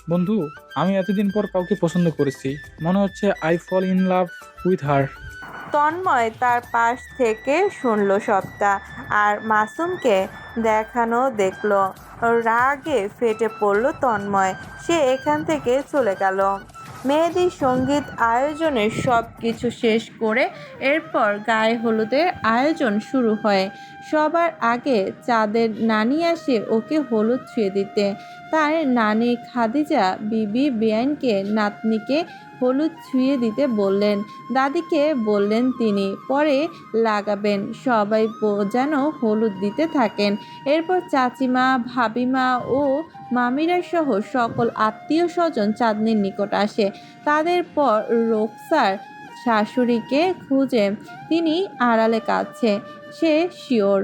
বন্ধু, আমি এতদিন পর কাউকে পছন্দ করেছি। মনে হচ্ছে I fall in love with her. তন্ময় তার পাশ থেকে শুনল সবটা, আর মাসুমকে দেখানো দেখলো। রাগে ফেটে পড়ল তন্ময়। সে এখান থেকে চলে গেল। মেহেদির সঙ্গীত আয়োজনের সব কিছু শেষ করে এরপর গায়ে হলুদের আয়োজন শুরু হয়। সবার আগে চাঁদের নানি আসে ওকে হলুদ ছুঁয়ে দিতে। তার নানি খাদিজা বিবি বেআইনকে নাতনিকে হলুদ ছুঁয়ে দিতে বললেন। দাদিকে বললেন তিনি পরে লাগাবেন। সবাই যেন হলুদ দিতে থাকেন। এরপর চাচিমা, ভাবিমা ও মামিরা সহ সকল আত্মীয় স্বজন চাঁদনির নিকট আসে। তাদের পর রোকসার শাশুড়িকে খুঁজে তিনি আড়ালে কাঁদছে। সে শিওর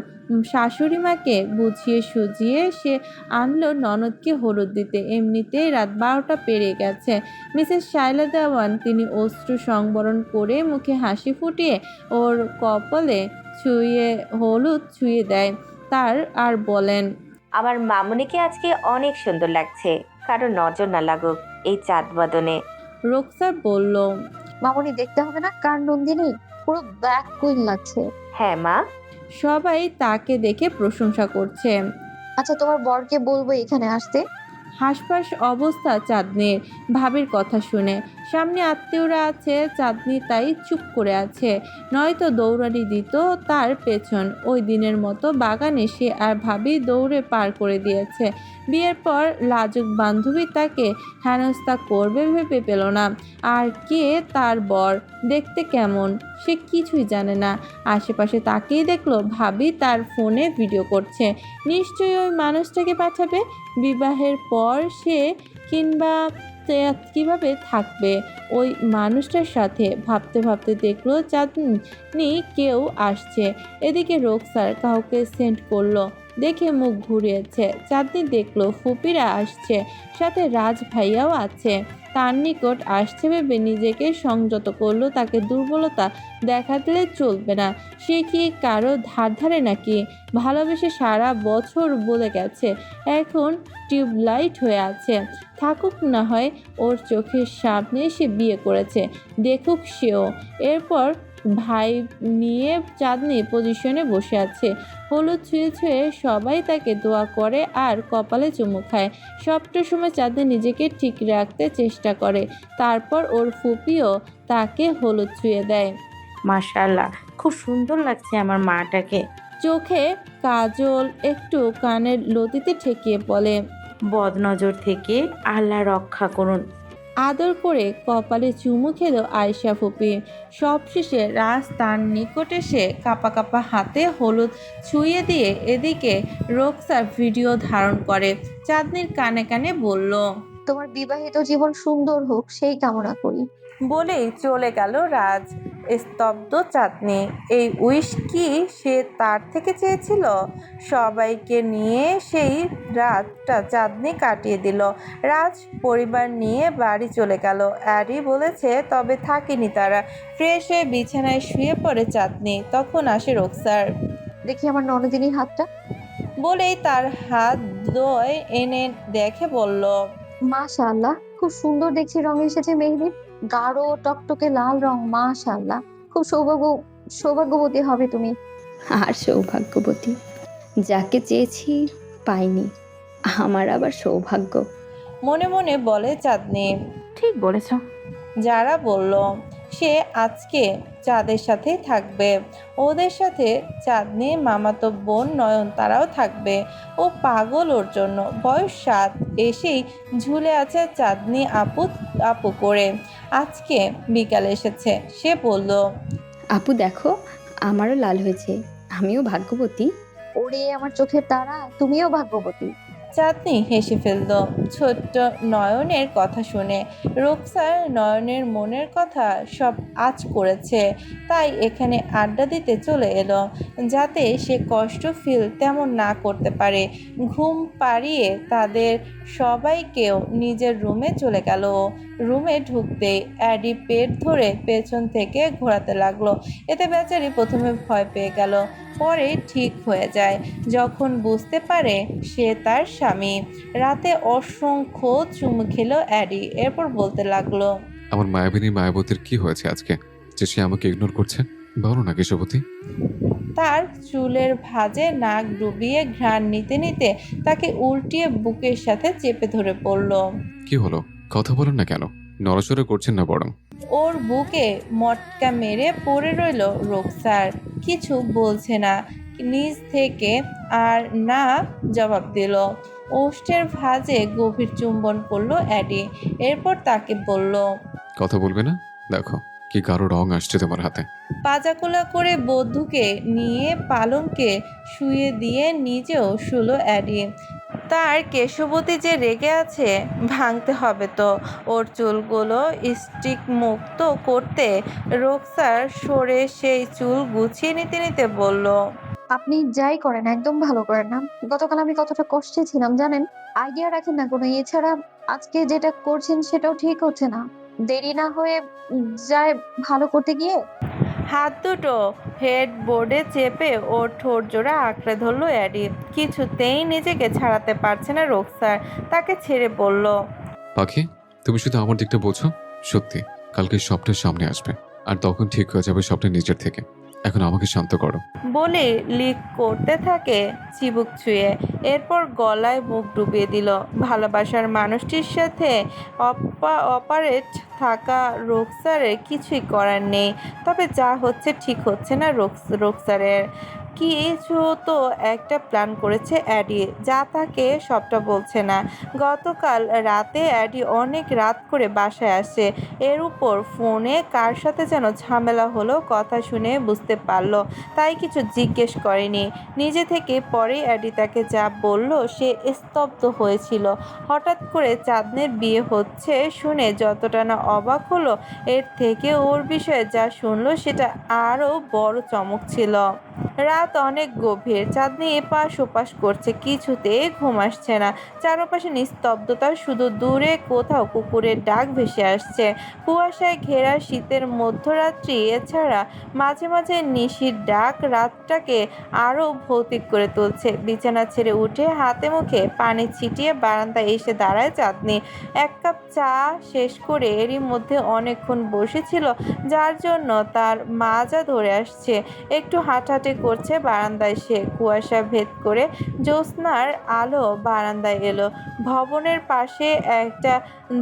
শাশুড়ি মাকে বুঝিয়ে সুঝিয়ে সে আনলো ননদকে হলুদ দিতে। এমনিতেই রাত 12টা পেরিয়ে গেছে। মিসেস শায়লা দেওয়ান তিনি অশ্রু সংবরণ করে মুখে হাসি ফুটিয়ে ওর কপালে ছুঁয়ে হলুদ ছুঁয়ে দেয় তার আর বলেন, আমার মামুনিকে আজকে অনেক সুন্দর লাগছে, কারো নজর না লাগুক এই চাঁদ বদনে। রোকসার বলল, মামুনি দেখতে হবে না কার নন্দিনী, পুরো ব্ল্যাক কুইন লাগছে। হ্যাঁ মা। সবাই তাকে দেখে প্রশংসা করছে। আচ্ছা, তোমার বরকে বলবো এখানে আসতে। হাসপাস অবস্থা চাঁদনির ভাবির কথা শুনে। সামনে আত্মীয়রা আছে, চাঁদনি তাই চুপ করে আছে। নয়তো দৌড়ানি দিত তার পেছন। ওই দিনের মতো বাগানে সে আর ভাবি দৌড়ে পার করে দিয়েছে। বিয়ের পর লাজুক বান্ধবী তাকে হেনস্থা করবে ভেবে পেল না। আর কে তার বর, দেখতে কেমন, সে কিছুই জানে না। আশেপাশে তাকেই দেখলো ভাবি তার ফোনে ভিডিও করছে। নিশ্চয়ই ওই মানুষটাকে পাঠাবে। বিবাহের পর সে কিংবা কিভাবে থাকবে ওই মানুষটার সাথে। ভাবতে ভাবতে দেখলো চাঁদনি কেউ আসছে। এদিকে রোকসার কাউকে সেন্ড করলো, দেখে মুখ ঘুরিয়েছে। চাঁদনি দেখলো ফুপিরা আসছে, সাথে রাজ ভাইয়াও আছে। তার নিকট আসছে ভেবে নিজেকে সংযত করলো। তাকে দুর্বলতা দেখাতে চলবে না। সে কি কারো ধার ধারে নাকি? ভালোবেসে সারা বছর বলে গেছে, এখন টিউবলাইট হয়ে আছে। থাকুক না হয় ওর চোখের সামনে সে বিয়ে করেছে, দেখুক সেও। এরপর ভাই নিয়ে চাঁদনি পজিশনে বসে আছে। হলুদ ছুঁয়ে ছুঁয়ে সবাই তাকে দোয়া করে আর কপালে চুমু খায়। সবটা সময় চাঁদনি নিজেকে ঠিক রাখতে চেষ্টা করে। তারপর ওর ফুপিও তাকে হলুদ ছুঁয়ে দেয়। মাশাআল্লাহ, খুব সুন্দর লাগছে আমার মাটাকে। চোখে কাজল একটু কানের লতিতে ঠেকিয়ে বলে, বদনজর থেকে আল্লাহ রক্ষা করুন। আদর করে কপালে চুমু খেলো আয়েশা ফুপি। সবশেষে রাজ তার নিকট এসে কাঁপা কাঁপা হাতে হলুদ ছুঁয়ে দিয়ে এদিকে রোকসার ভিডিও ধারণ করে। চাঁদনির কানে কানে বলল, তোমার বিবাহিত জীবন সুন্দর হোক সেই কামনা করি। বলেই চলে গেল রাজ। স্তব্ধ চাঁদনি। এই উইশ কি সে তার থেকে চেয়েছিল? সবাইকে নিয়ে সেই রাতটা চাঁদনি কাটিয়ে দিল। রাজ পরিবার নিয়ে বাড়ি চলে গেল। অ্যাডি বলেছে তবে থাকেনি তারা। ফ্রেশ হয়ে বিছানায় শুয়ে পড়ে চাঁদনি। তখন আসে রোকসার। দেখি আমার ননদিনীর হাতটা। বলেই তার হাত দয় এনে দেখে বলল, মাশাআল্লাহ, খুব সুন্দর দেখছি রং এসেছে মেহেদির। গাঢ় টকটকে লাল রং, মাশাআল্লাহ। খুব সৌভাগ্যবতী হবে তুমি। আর সৌভাগ্যবতী, যাকে চেয়েছি পাইনি, আমার আবার সৌভাগ্য। মনে মনে বলে চাঁদনি। ঠিক বলেছ। যারা বলল সে আজকে চাঁদের সাথেই থাকবে। ওদের সাথে চাঁদনি মামাতো বোন নয়নতারাও থাকবে। ও পাগল ওর জন্য। বয়স 7, এসেই ঝুলে আছে চাঁদনি আপু আপু করে। আজকে বিকালে এসেছে। সে বলল, আপু দেখো, আমারও লাল হয়েছে, আমিও ভাগ্যবতী। ওরে আমার চোখের তারা, তুমিও ভাগ্যবতী। চাঁদনি হেসে ফেলল ছোট্ট নয়নের কথা শুনে। রোকসার নয়নের মনের কথা সব আঁচ করেছে, তাই এখানে আড্ডা দিতে চলে এলো, যাতে সে কষ্ট ফিল তেমন না করতে পারে। ঘুম পাড়িয়ে তাদের সবাইকেও নিজের রুমে চলে গেল। রুমে ঢুকতেই অ্যাডি পেট ধরে পেছন থেকে ঘোরাতে লাগলো। এতে বেচারি প্রথমে ভয় পেয়ে গেল, পরে ঠিক হয়ে যায় যখন বুঝতে পারে সে তার স্বামী। রাতে অসংখ্য চুমু খেলো অ্যাডি, এরপর বলতে লাগলো, আমার মায়াবতীর কি হয়েছে আজকে যে সে আমাকে ইগনোর করছে? বলো না কেশবতী। তার চুলের ভাঁজে নাক ডুবিয়ে ঘ্রাণ নিতে নিতে তাকে উল্টিয়ে বুকের সাথে চেপে ধরে পড়ল। কি হলো? কথা বলেন না কেন? নড়াচড়া করছেন না বরং। ওর বুকে মটকা মেরে পড়ে রইল রোকসার, কিছু বলছে না, নিজ থেকে আর না জবাব দিল। ওষ্ঠের ভাঁজে গভীর চুম্বন করলো অ্যাডি, এরপর তাকে বলল, কথা বলবে না? দেখো কি গাঢ় রং আসছে তোমার হাতে। পাজাকোলা করে বধূকে নিয়ে পালঙ্কে শুয়ে দিয়ে নিজেও শুলো অ্যাডি। তার কেশবতী যে রেগে আছে, ভাঙতে হবে তো। ওর চুলগুলো স্টিক মুক্ত করতে রোকসার সরে সেই চুল গুছিয়ে নিতে নিতে বলল, আপনি যাই করেন একদম ভালো করেন না। গতকাল আমি কতটা কষ্টে ছিলাম জানেন? আইডিয়া রাখেন না কোনো। এছাড়া আজকে যেটা করছেন সেটাও ঠিক হচ্ছে না। দেরি না হয়ে যায় ভালো করতে গিয়ে। হাত দুটো হেডবোর্ডে চেপে ওর ঠোঁট জোড়া আঁকড়ে ধরলো অ্যাডি। কিছুতেই নিজেকে ছাড়াতে পারছে না রোকসার, তাকে ছেড়ে বলল, পাখি, তুমি শুধু আমার দিকটা বোঝো। সত্যি কালকে সবটা সামনে আসবে, আর তখন ঠিক হয়ে যাবে সবটা নিজের থেকে। এখন আমাকে শান্ত করো। বলে লিক করতে থাকে চিবুক ছুঁয়ে, এরপর গলায় মুখ ডুবিয়ে দিল। ভালোবাসার মানুষটির সাথে অপারেট থাকা রোকসারের কিছুই করার নেই। তবে যা হচ্ছে ঠিক হচ্ছে না রোকসারের। কিছু তো একটা প্ল্যান করেছে অ্যাডি, যা তাকে সবটা বলছে না। গতকাল রাতে অ্যাডি অনেক রাত করে বাসায় আসে, এর উপর ফোনে কার সাথে যেন ঝামেলা হলো, কথা শুনে বুঝতে পারলো, তাই কিছু জিজ্ঞেস করেনি নিজে থেকে। পরে অ্যাডি তাকে যা বলল সে স্তব্ধ হয়েছিল। হঠাৎ করে চাঁদনের বিয়ে হচ্ছে শুনে যতটা না অবাক হলো, এর থেকে ওর বিষয়ে যা শুনলো সেটা আরও বড় চমক ছিল। রাত অনেক গভীর, চাঁদনি এপাশ ওপাশ করছে, কিছুতেই ঘুম আসছে না। চারপাশে নিস্তব্ধতা, শুধু দূরে কোথাও কুকুরের ডাক ভেসে আসছে। কুয়াশায় ঘেরা শীতের মধ্যরাত্রি, এছাড়া মাঝে মাঝে নিশির ডাক রাতটাকে আরও ভৌতিক করে তুলছে। বিছানা ছেড়ে উঠে হাতে মুখে পানি ছিটিয়ে বারান্দায় এসে দাঁড়ায় চাঁদনি। এক কাপ চা শেষ করে এরই মধ্যে অনেকক্ষণ বসেছিল, যার জন্য তার মাজা ধরে আসছে। একটু হাঁটাহাঁটি করছে বারান্দায় সে। কুয়াশা ভেদ করে জ্যোৎস্নার আলো বারান্দায় এলো। ভবনের পাশে একটা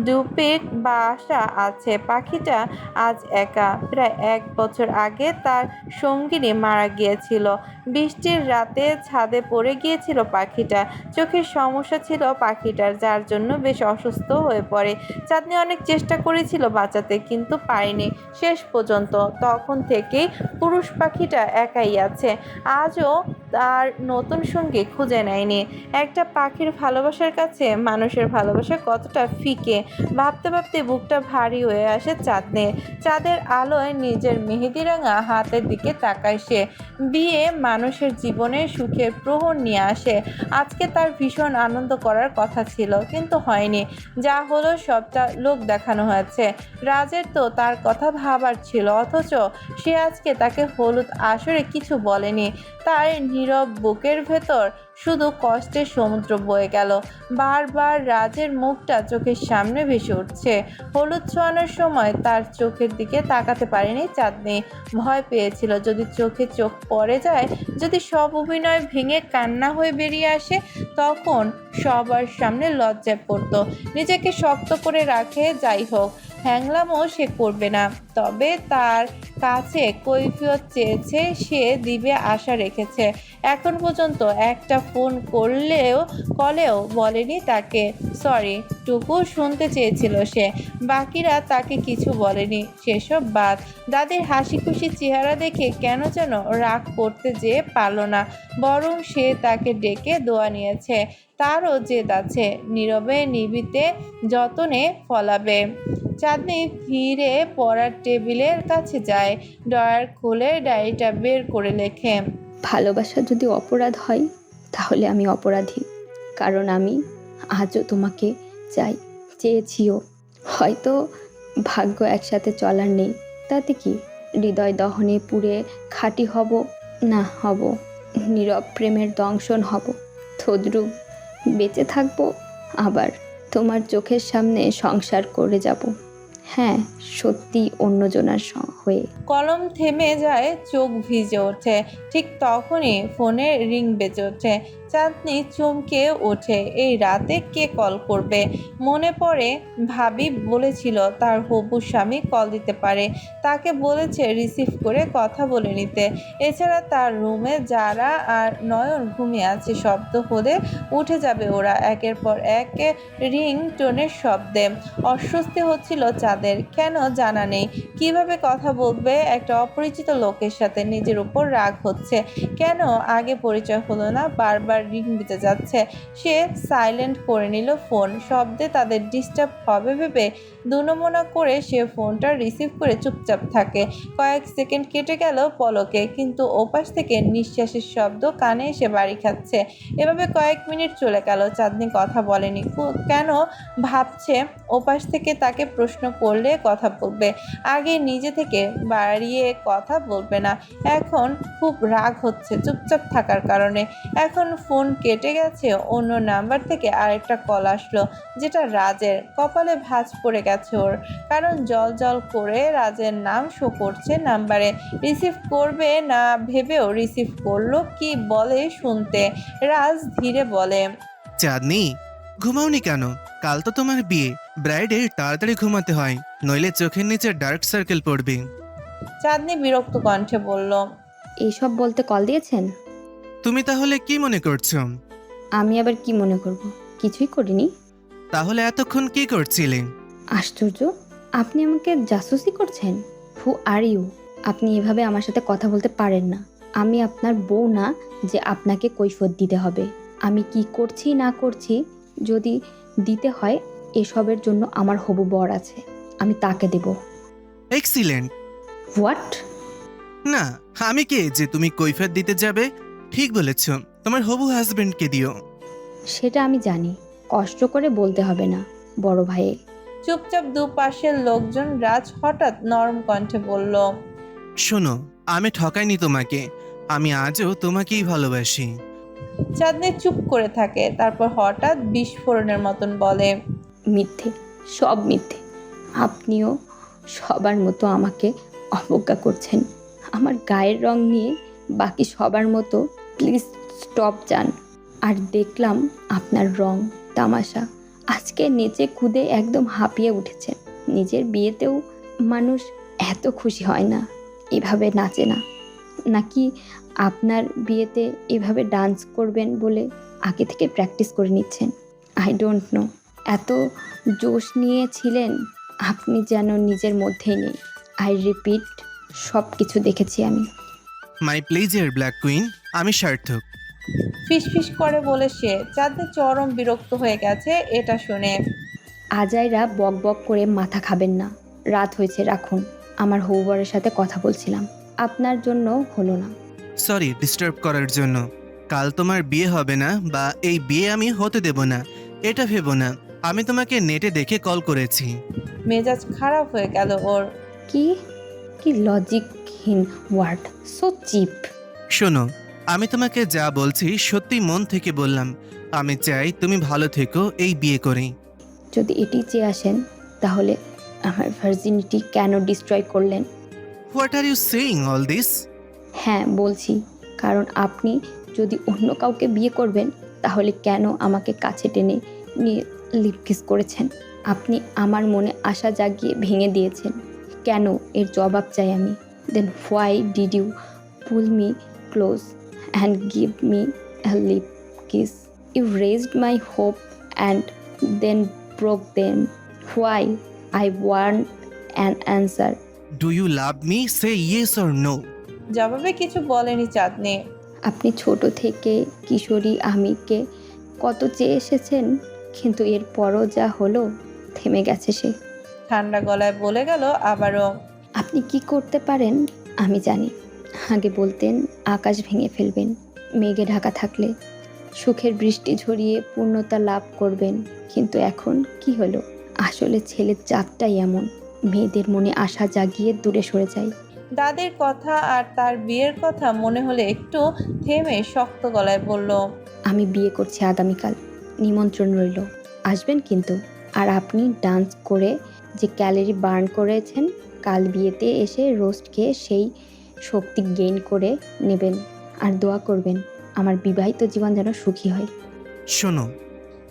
ডুপির বাসা আছে। পাখিটা আজ একা। প্রায় 1 বছর আগে তার সঙ্গিনী মারা গিয়েছিল। বৃষ্টির রাতে ছাদে পড়ে গিয়েছিল পাখিটা। চোখের সমস্যা ছিল পাখিটার, যার জন্য বেশ অসুস্থ হয়ে পড়ে। চাঁদনি অনেক চেষ্টা করেছিল বাঁচাতে, কিন্তু পারেনি শেষ পর্যন্ত। তখন থেকেই পুরুষ পাখিটা একাই আছে। আজও তার নতুন সঙ্গী খুঁজে নেয়নি। একটা পাখির ভালোবাসার কাছে মানুষের ভালোবাসা কতটা ফিকে, ভাবতে ভাবতে বুকটা ভারী হয়ে আসে চাঁদনির। চাঁদের আলোয় নিজের মেহেদিরাঙা হাতের দিকে তাকায় সে। বিয়ে মানুষের জীবনে সুখের প্রহর নিয়ে আসে। আজকে তার ভীষণ আনন্দ করার কথা ছিল, কিন্তু হয়নি। যা হলো সবটা লোক দেখানো হয়েছে। রাজের তো তার কথা ভাবার ছিল, অথচ সে আজকে তাকে হলুদ আসরে কিছু বলেনি। তার নীরব বুকের ভেতর শুধু কষ্টের সমুদ্র বয়ে গেল। বারবার রাজের মুখটা চোখের সামনে ভেসে উঠছে। হলুদ ছোঁয়ানোর সময় তার চোখের দিকে তাকাতে পারেনি চাঁদনি। ভয় পেয়েছিল যদি চোখে চোখ পড়ে যায়, যদি সব অভিনয় ভেঙে কান্না হয়ে বেরিয়ে আসে, তখন সবার সামনে লজ্জায় পড়তো। নিজেকে শক্ত করে রাখে, যাই হোক হ্যাংলামও সে করবে না। তবে তার কাছে কৈফিয়ত চেয়েছে, সে দিবে আশা রেখেছে। এখন পর্যন্ত একটা ফোন কলেও বলেনি তাকে। সরি টুকু শুনতে চেয়েছিল সে, বাকিরা তাকে কিছু বলেনি। সেসব বাদ। দাদির হাসি খুশি চেহারা দেখে কেন যেন রাগ করতে যেয়ে পারল না, বরং সে তাকে ডেকে দোয়া নিয়েছে। তারও জেদ আছে, নীরবে নিবিতে যতনে ফলাবে। চাঁদনি ফিরে পড়ার টেবিলের কাছে যায়, ড্রয়ার খুলে ডায়েরিটা বের করে লেখে, ভালোবাসা যদি অপরাধ হয় তাহলে আমি অপরাধী, কারণ আমি আজও তোমাকে চাই, চেয়েছিও। হয়তো ভাগ্য একসাথে চলার নেই, তাতে কি? হৃদয় দহনে পুড়ে খাঁটি হব না, হব নীরব প্রেমের দংশন হব, তদ্রূপ বেঁচে থাকবো, আবার তোমার চোখের সামনে সংসার করে যাব। হ্যাঁ, সত্যি অন্যজনার হয়ে। কলম থেমে যায়, চোখ ভিজে ওঠে। ঠিক তখনই ফোনে রিং বেজে ওঠে। চাঁদনি চমকে ওঠে। এই রাতে কে কল করবে? মনে পড়ে ভাবি বলেছিল তার হবু স্বামী কল দিতে পারে। তাকে বলেছে রিসিভ করে কথা বলে নিতে। এছাড়া তার রুমে যারা আর নয়ন ঘুমিয়ে আছে, শব্দ হলে উঠে যাবে ওরা একের পর এক রিং টোনের শব্দে। অস্বস্তি হচ্ছিল চাঁদের, কেন জানা নেই। কিভাবে কথা বলবে একটা অপরিচিত লোকের সাথে? নিজের উপর রাগ হচ্ছে, কেন আগে পরিচয় হলো না? বারবার রিং বেজে যাচ্ছে। সে সাইলেন্ট করে নিল ফোন। শব্দে তাদের ডিস্টার্ব হবে ভেবে দুনমনা করে সে ফোনটা রিসিভ করে চুপচাপ থাকে। কয়েক সেকেন্ড কেটে গেল পলকে, কিন্তু ওপাশ থেকে নিঃশ্বাসের শব্দ কানে এসে বাড়ি খাচ্ছে। এভাবে কয়েক মিনিট চলে গেল। চাঁদনি কথা বলেনি। কেন ভাবছে ওপাশ থেকে তাকে প্রশ্ন করলে কথা বলবে, আগে নিজে থেকে বাড়িয়ে কথা বলবে না। এখন খুব রাগ হচ্ছে চুপচাপ থাকার কারণে। এখন ফোন কেটে গেছে, অন্য নাম্বার থেকে আরেকটা কল আসলো, যেটা রাজের। কপালে ভাঁজ পড়ে গেছে ওর, কারণ জল জল করে রাজের নাম শো করছে নাম্বারে। রিসিভ করবে না ভেবেও রিসিভ করলো। কি বলে শুনতে। রাজ ধীরে বলে, চাঁদনি, ঘুমাওনি কেন? কাল তো তোমার বিয়ে। ব্রাইডের তাড়াতাড়ি ঘুমাতে হয়, নইলে চোখের নিচে ডার্ক সার্কেল পড়বে। চাঁদনি বিরক্ত কণ্ঠে বলল, এইসব বলতে কল দিয়েছেন? তুমি তাহলে কি মনে করছো? আমি আবার কি মনে করব? কিছুই করিনি। তাহলে এতক্ষণ কি করছিলে? আশ্চর্য, আপনি আমাকে জাসুসি করছেন? হু আর ইউ? আপনি এভাবে আমার সাথে কথা বলতে পারেন না। আমি আপনার বউ না যে আপনাকে কৈফিয়ত দিতে হবে। আমি কি করছি না করছি যদি দিতে হয়, এসবের জন্য আমার হবু বর আছে, আমি তাকে দেব। এক্সিলেন্ট। হোয়াট? না, আমি কে যে তুমি কৈফিয়ত দিতে যাবে? ঠিক বলেছ, তোমার হবু হাজবেন্ডকে দিও। সেটা আমি জানি, কষ্ট করে বলতে হবে না বড় ভাইয়ে। চুপচাপ দুপাশের লোকজন। রাজ হঠাৎ নরম কণ্ঠে বলল, শোনো, আমি ঠকাইনি তোমাকে, আমি আজও তোমাকেই ভালোবাসি। চাঁদনি চুপ করে থাকে, তারপর হঠাৎ বিস্ফোরণের মতন বলে, মিথ্যে, সব মিথ্যে। আপনিও সবার মতো আমাকে অবজ্ঞা করছেন। আমার গায়ের রং নিয়ে বাকি সবার মতো প্লিজ স্টপ যান। আর দেখলাম আপনার রং তামাশা, আজকে নেচে কুদে একদম হাঁপিয়ে উঠেছেন। নিজের বিয়েতেও মানুষ এত খুশি হয় না, এভাবে নাচে না। নাকি আপনার বিয়েতে এভাবে ডান্স করবেন বলে আগে থেকে প্র্যাকটিস করে নিচ্ছেন? I don't know. এত জোশ নিয়েছিলেন আপনি যেন নিজের মধ্যেই নেই। আই রিপিট, সব কিছু দেখেছি আমি। মাই প্লেজার ব্ল্যাক কুইন, আমি সার্থক। ফিসফিস করে বলে সে। চাঁদনি চরম বিরক্ত হয়ে গেছে এটা শুনে। আজাইরা বক বক করে মাথা খাবেন না, রাত হয়েছে, রাখুন। আমার হৌবরের সাথে কথা বলছিলাম, আপনার জন্য হলো না। সরি ডিস্টার্ব করার জন্য। কাল তোমার বিয়ে হবে না, বা এই বিয়ে আমি হতে দেব না, এটা ভেবো না। আমি তোমাকে নেটে দেখে কল করেছি। মেজাজ খারাপ হয়ে গেল ওর। কি কি লজিকহীন ওয়ার্ড, সো চিপ। শোনো, আমি তোমাকে যা বলছি সত্যি মন থেকে বললাম। আমি চাই তুমি ভালো থেকো এই বিয়ে করেই। যদি এটি চেয়ে আসেন, তাহলে আমার ভার্জিনিটি কেন ডিস্ট্রয় করলেন? What are you saying all this? হ্যাঁ বলছি, কারণ আপনি যদি অন্য কাউকে বিয়ে করবেন, তাহলে কেন আমাকে কাছে টেনে নিয়ে লিপ কিস করেছেন? আপনি আমার মনে আশা জাগিয়ে ভেঙে দিয়েছেন। কেন? এর জবাব চাই আমি। Then why did you pull me close and give me a lip kiss? You raised my hope and then broke them. Why? I want an answer. Do you love me? Say yes or no. জবাবে কিছু বলেনি চাঁদনি। আপনি ছোট থেকে কিশোরী আমিকে কত চেয়ে এসেছেন, কিন্তু এরপরও যা হলো, থেমে গেছে সে। ঠান্ডা গলায় বলে গেল আবারও, আপনি কি করতে পারেন আমি জানি। আগে বলতেন আকাশ ভেঙে ফেলবেন মেঘে ঢাকা থাকলে, সুখের বৃষ্টি ঝরিয়ে পূর্ণতা লাভ করবেন। কিন্তু এখন কি হলো? আসলে ছেলের জাতটাই এমন, মেয়েদের মনে আশা জাগিয়ে দূরে সরে যায়। দাদির কথা আর তার বিয়ের কথা মনে হলে একটু থেমে শক্ত গলায় বলল, আমি বিয়ে করছি আগামীকাল, নিমন্ত্রণ রইল, আসবেন কিন্তু। আর আপনি ডান্স করে যে ক্যালোরি বার্ন করেছেন, কাল বিয়েতে এসে রোস্ট খেয়ে সেই শক্তি গেইন করে নেবেন। আর দোয়া করবেন আমার বিবাহিত জীবন যেন সুখী হয়। শোনো,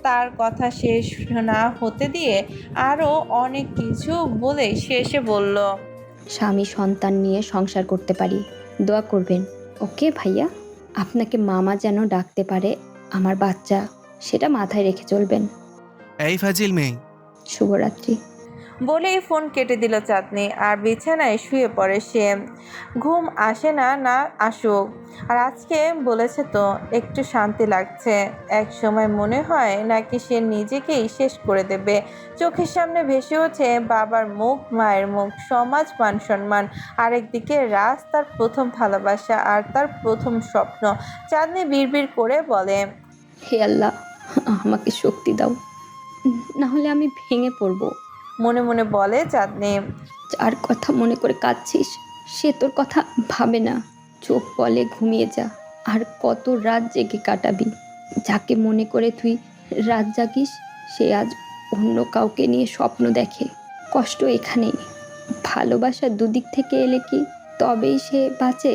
তার কথা শেষ না হতে দিয়ে আরও অনেক কিছু বলে শেষে বলল, স্বামী সন্তান নিয়ে সংসার করতে পারি, দোয়া করবেন। ওকে ভাইয়া, আপনাকে মামা যেন ডাকতে পারে আমার বাচ্চা, সেটা মাথায় রেখে চলবেন। এই ফাজিল মেয়ে, শুভরাত্রি। বলেই ফোন কেটে দিল চাঁদনি আর বিছানায় শুয়ে পড়ে সে। ঘুম আসে না, না আসুক। আর আজকে বলেছে তো একটু শান্তি লাগছে। এক সময় মনে হয় নাকি সে নিজেকেই শেষ করে দেবে। চোখের সামনে ভেসে ওঠে বাবার মুখ, মায়ের মুখ, সমাজ, মান সম্মান। আরেকদিকে রাজ, তার প্রথম ভালোবাসা আর তার প্রথম স্বপ্ন। চাঁদনি বিড়বিড় করে বলে, হে আল্লাহ, আমাকে শক্তি দাও, না হলে আমি ভেঙে পড়বো। মনে মনে বলে চাঁদনি। যার কথা মনে করে কাঁদছিস সে তোর কথা ভাবে না। চোখ বলে ঘুমিয়ে যা, আর কত রাত জেগে কাটাবি। যাকে মনে করে তুই রাত জাগিস সে আজ অন্য কাউকে নিয়ে স্বপ্ন দেখে। কষ্ট এখানেই। ভালোবাসা দুদিক থেকে এলে কি তবেই সে বাঁচে,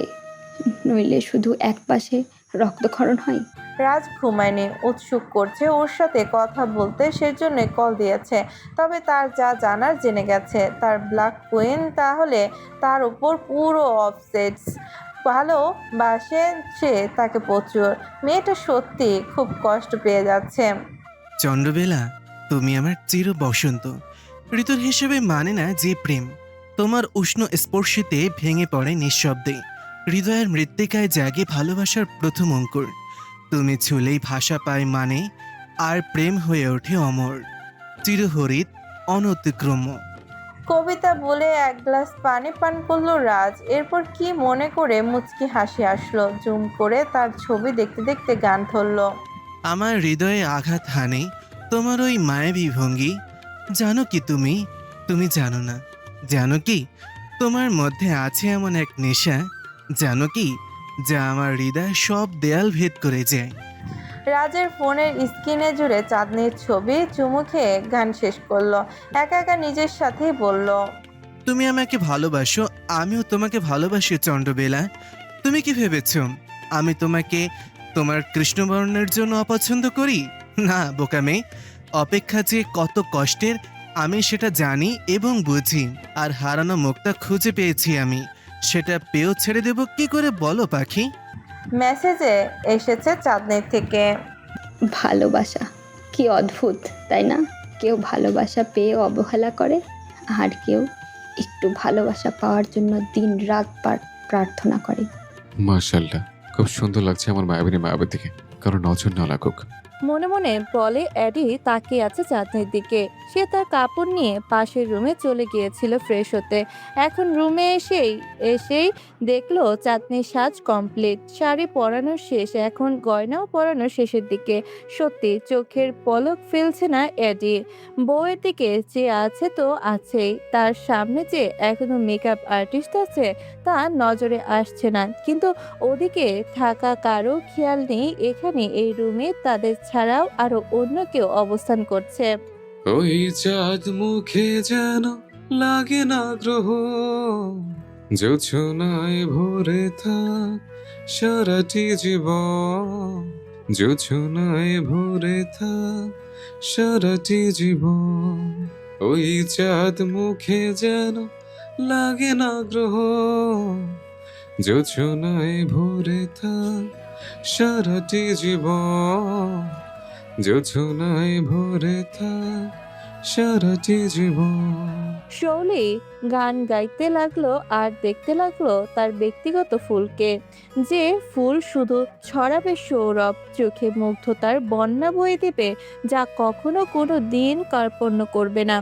নইলে শুধু এক পাশে রক্তক্ষরণ হয়। রাজ ঘুমায়নি, উৎসুক করছে ওর সাথে কথা বলতে, সেজন্য কল দিয়েছে। তবে তার যা জানার জেনে গেছে। তার ব্ল্যাক কুইন তাহলে তার উপর পুরো অবসেটস। ভালোবাসে সে তাকে প্রচুর। মেয়েটা সত্যি খুব কষ্ট পেয়ে যাচ্ছে। চন্দ্রবেলা, তুমি আমার চির বসন্ত। ঋতুর হিসেবে মানে না যে প্রেম। তোমার উষ্ণ স্পর্শিতে ভেঙে পড়ে নিঃশব্দে। হৃদয়ের মৃত্তিকায় জাগে ভালোবাসার প্রথম অঙ্কুর। তুমি ছুলেই ভাষা পায় মানে, আর প্রেম হয়ে ওঠে অমর, চিরহরিত, অনতিক্রম্য। কবিতা বলে এক গ্লাস পানি পান করলো রাজ। এরপর কি মনে করে মুচকি হাসি আসলো। জুম করে তার ছবি দেখতে দেখতে গান ধরলো। আমার হৃদয়ে আঘাত হানে তোমার ওই মায়াবী ভঙ্গি। জানো কি তুমি, তুমি জানো না। জানো কি তোমার মধ্যে আছে এমন এক নেশা। জানো কি যা আমার হৃদয় সব দেয়াল ভেদ করে যায়। রাজের ফোনের স্ক্রিনে জুড়ে চাঁদনির ছবি। চুমু খেয়ে গান শেষ করলো। একা একা নিজের সাথেই বলল, তুমি আমাকে ভালোবাসো, আমিও তোমাকে ভালোবাসি চন্দ্রবেলা। তুমি কি ভেবেছ আমি তোমাকে তোমার কৃষ্ণবর্ণের জন্য অপছন্দ করি? না বোকা মেয়ে, অপেক্ষা যে কত কষ্টের আমি সেটা জানি এবং বুঝি। আর হারানো মুখটা খুঁজে পেয়েছি আমি, সেটা পেয়েও ছেড়ে দেব কি করে বলো পাখি? মেসেজে এসেছে চাঁদনির থেকে। ভালোবাসা কি অদ্ভুত, তাই না? কেউ ভালোবাসা পেয়ে অবহেলা করে, আর কেউ একটু ভালোবাসা পাওয়ার জন্য দিন রাত প্রার্থনা করে। মাশাআল্লাহ, খুব সুন্দর লাগছে আমার মায়াবিনী মায়াবের দিকে, কারো নজর না লাগুক। মনে মনে বলে অ্যাডি তাকিয়ে আছে চাঁদনির দিকে। সে তার কাপড় নিয়ে পাশের রুমে চলে গিয়েছিল ফ্রেশ হতে। এখন রুমে এসেই দেখলো চাঁদনির সাজ কমপ্লিট, শাড়ি পরানো শেষ, এখন গয়নাও পরানো শেষের দিকে। সত্যি চোখের পলক ফেলছে না অ্যাডি। বউয়ের দিকে চেয়ে আছে তো আছেই, তার সামনে যে এখনো মেকআপ আর্টিস্ট আছে তা নজরে আসছে না। কিন্তু ওদিকে থাকা কারো খেয়াল নেই এখানে এই রুমে তাদের ছাড়াও আরো অন্য কেউ অবস্থান করছে। ওই চাঁদ মুখে যেন লাগে না গ্রহ, জোছনায় ভরে থাক সারাটি জীবন, জোছনায় ভরে থাক সারাটি জীবন। ওই চাঁদ মুখে যেন লাগে না গ্রহ, জোছনায় ভরে থাক সারাটি জীবন, জোছনায় ভরে থাক সারাটি জীবন। শৌলি গান গাইতে লাগলো আর দেখতে লাগলো তার ব্যক্তিগত ফুলকে, যে ফুল শুধু ছড়াবে সৌরভ, চোখে মুগ্ধতার বন্যা বয়ে দেবে, যা কখনো কোনো দিন কার্পণ্য করবে না।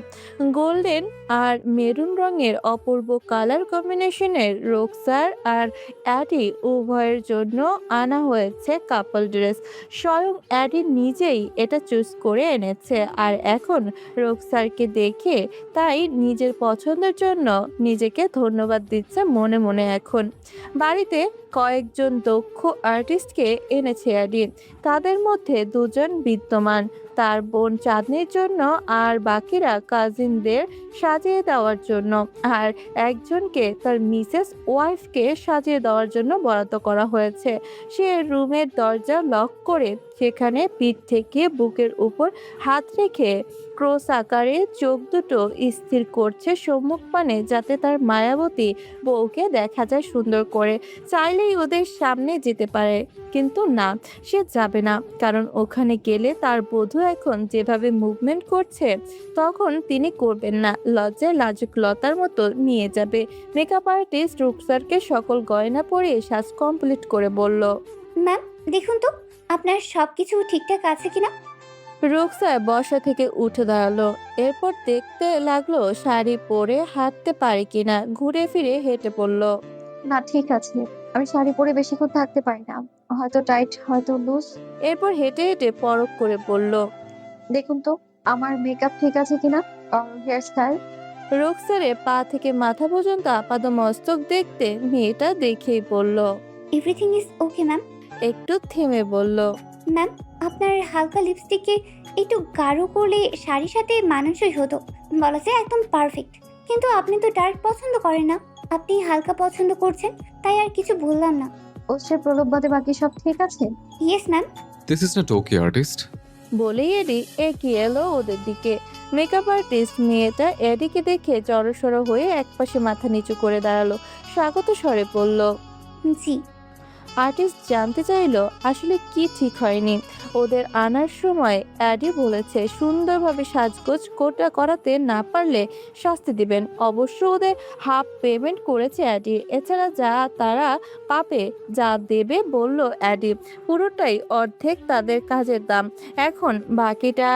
গোল্ডেন আর মেরুন রঙের অপূর্ব কালার কম্বিনেশনের রোকসার আর অ্যাডি উভয়ের জন্য আনা হয়েছে কাপল ড্রেস। স্বয়ং অ্যাডি নিজেই এটা চুজ করে এনেছে, আর এখন রোকসারকে দেখে তাই নিজের পছন্দের জন্য নিজেকে ধন্যবাদ দিচ্ছে মনে মনে। এখন বাড়িতে কয়েকজন দক্ষ আর্টিস্টকে এনেছে অ্যাডি, তাদের মধ্যে দুজন বিদ্যমান, তার বোন চাঁদনির জন্য আর বাকিরা কাজিনদের সাজিয়ে দেওয়ার জন্য, আর একজনকে তার মিসেস ওয়াইফকে সাজিয়ে দেওয়ার জন্য বরাদ্দ করা হয়েছে। সে রুমের দরজা লক করে সেখানে পিঠ থেকে বুকের উপর হাত রেখে ক্রস আকারে চোখ দুটো স্থির করছে সম্মুখপানে, যাতে তার মায়াবতী বউকে দেখা যায় সুন্দর করে। চাইলেই ওদের সামনে যেতে পারে, কিন্তু না, সে যাবে না, কারণ ওখানে গেলে তার বধূ এখন যেভাবে মুভমেন্ট করছে তখন তিনি করবেন না, লজ্জায় লাজুক লতার মতো নিয়ে যাবে। মেকআপ আর্টিস্ট রুকসারকে সকল গয়না পরিয়ে সাজ কমপ্লিট করে বলল, ম্যাম দেখুন তো আপনার সব কিছু ঠিকঠাক আছে কিনা। রুকসার বসা থেকে উঠে দাঁড়ালো, এরপর দেখতে লাগলো শাড়ি পরে হাঁটতে পারে কিনা, ঘুরে ফিরে হেঁটে পড়ল। না ঠিক আছে, আমি শাড়ি পরে বেশিক্ষণ থাকতে পারি না, হয়তো টাইট হয়তো লুজ। এরপর হেঁটে হেঁটে পরখ করে বলল, দেখুন তো আমার মেকআপ ঠিক আছে কিনা, হেয়ার স্টাইল। রুকসারের পা থেকে মাথা পর্যন্ত আপাদমস্তক দেখতে মেয়েটা দেখেই বলল। Everything is okay ma'am. একটু থেমে বলল, ম্যাম আপনার হালকা লিপস্টিককে একটু গাঢ় করলে শাড়ির সাথে মানানসই হতো, বলা যায় একদম পারফেক্ট। কিন্তু আপনি তো ডার্ক পছন্দ করেন না, আপনি হালকা পছন্দ করছেন, তাই আর কিছু বললাম না। ওর প্রলোভ বাদে বাকি সব ঠিক আছে? Yes ma'am. This is not okay artist. বলেই এডি এগিয়ে এলো ওদের দিকে। মেকআপ আর্টিস্ট মেয়েটা এডিকে দেখে জড়সড় হয়ে একপাশে মাথা নিচু করে দাঁড়ালো, স্বাগত স্বরে বলল, জি। আর্টিস্ট জানতে চাইলো আসলে কি ঠিক হয়নি। ওদের আনার সময় অ্যাডি বলেছে সুন্দরভাবে সাজগোজ করাতে না পারলে শাস্তি দিবেন। অবশ্য ওদের হাফ পেমেন্ট করেছে অ্যাডি, এছাড়া যা তারা পাবে যা দেবে বলল অ্যাডি পুরোটাই অর্ধেক তাদের কাজের দাম। এখন বাকিটা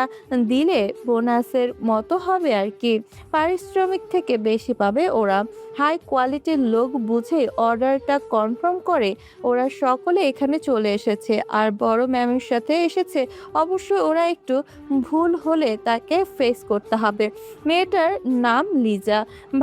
দিলে বোনাসের মতো হবে আর কি, পারিশ্রমিক থেকে বেশি পাবে ওরা। হাই কোয়ালিটির লোক বুঝে অর্ডারটা কনফার্ম করে ওরা সকলে এখানে চলে এসেছে, আর বড় ম্যামের সাথে এসেছে। অবশ্যই ওরা একটু ভুল হলে তাকে ফেস করতে হবে। মেয়েটার নাম লিজা,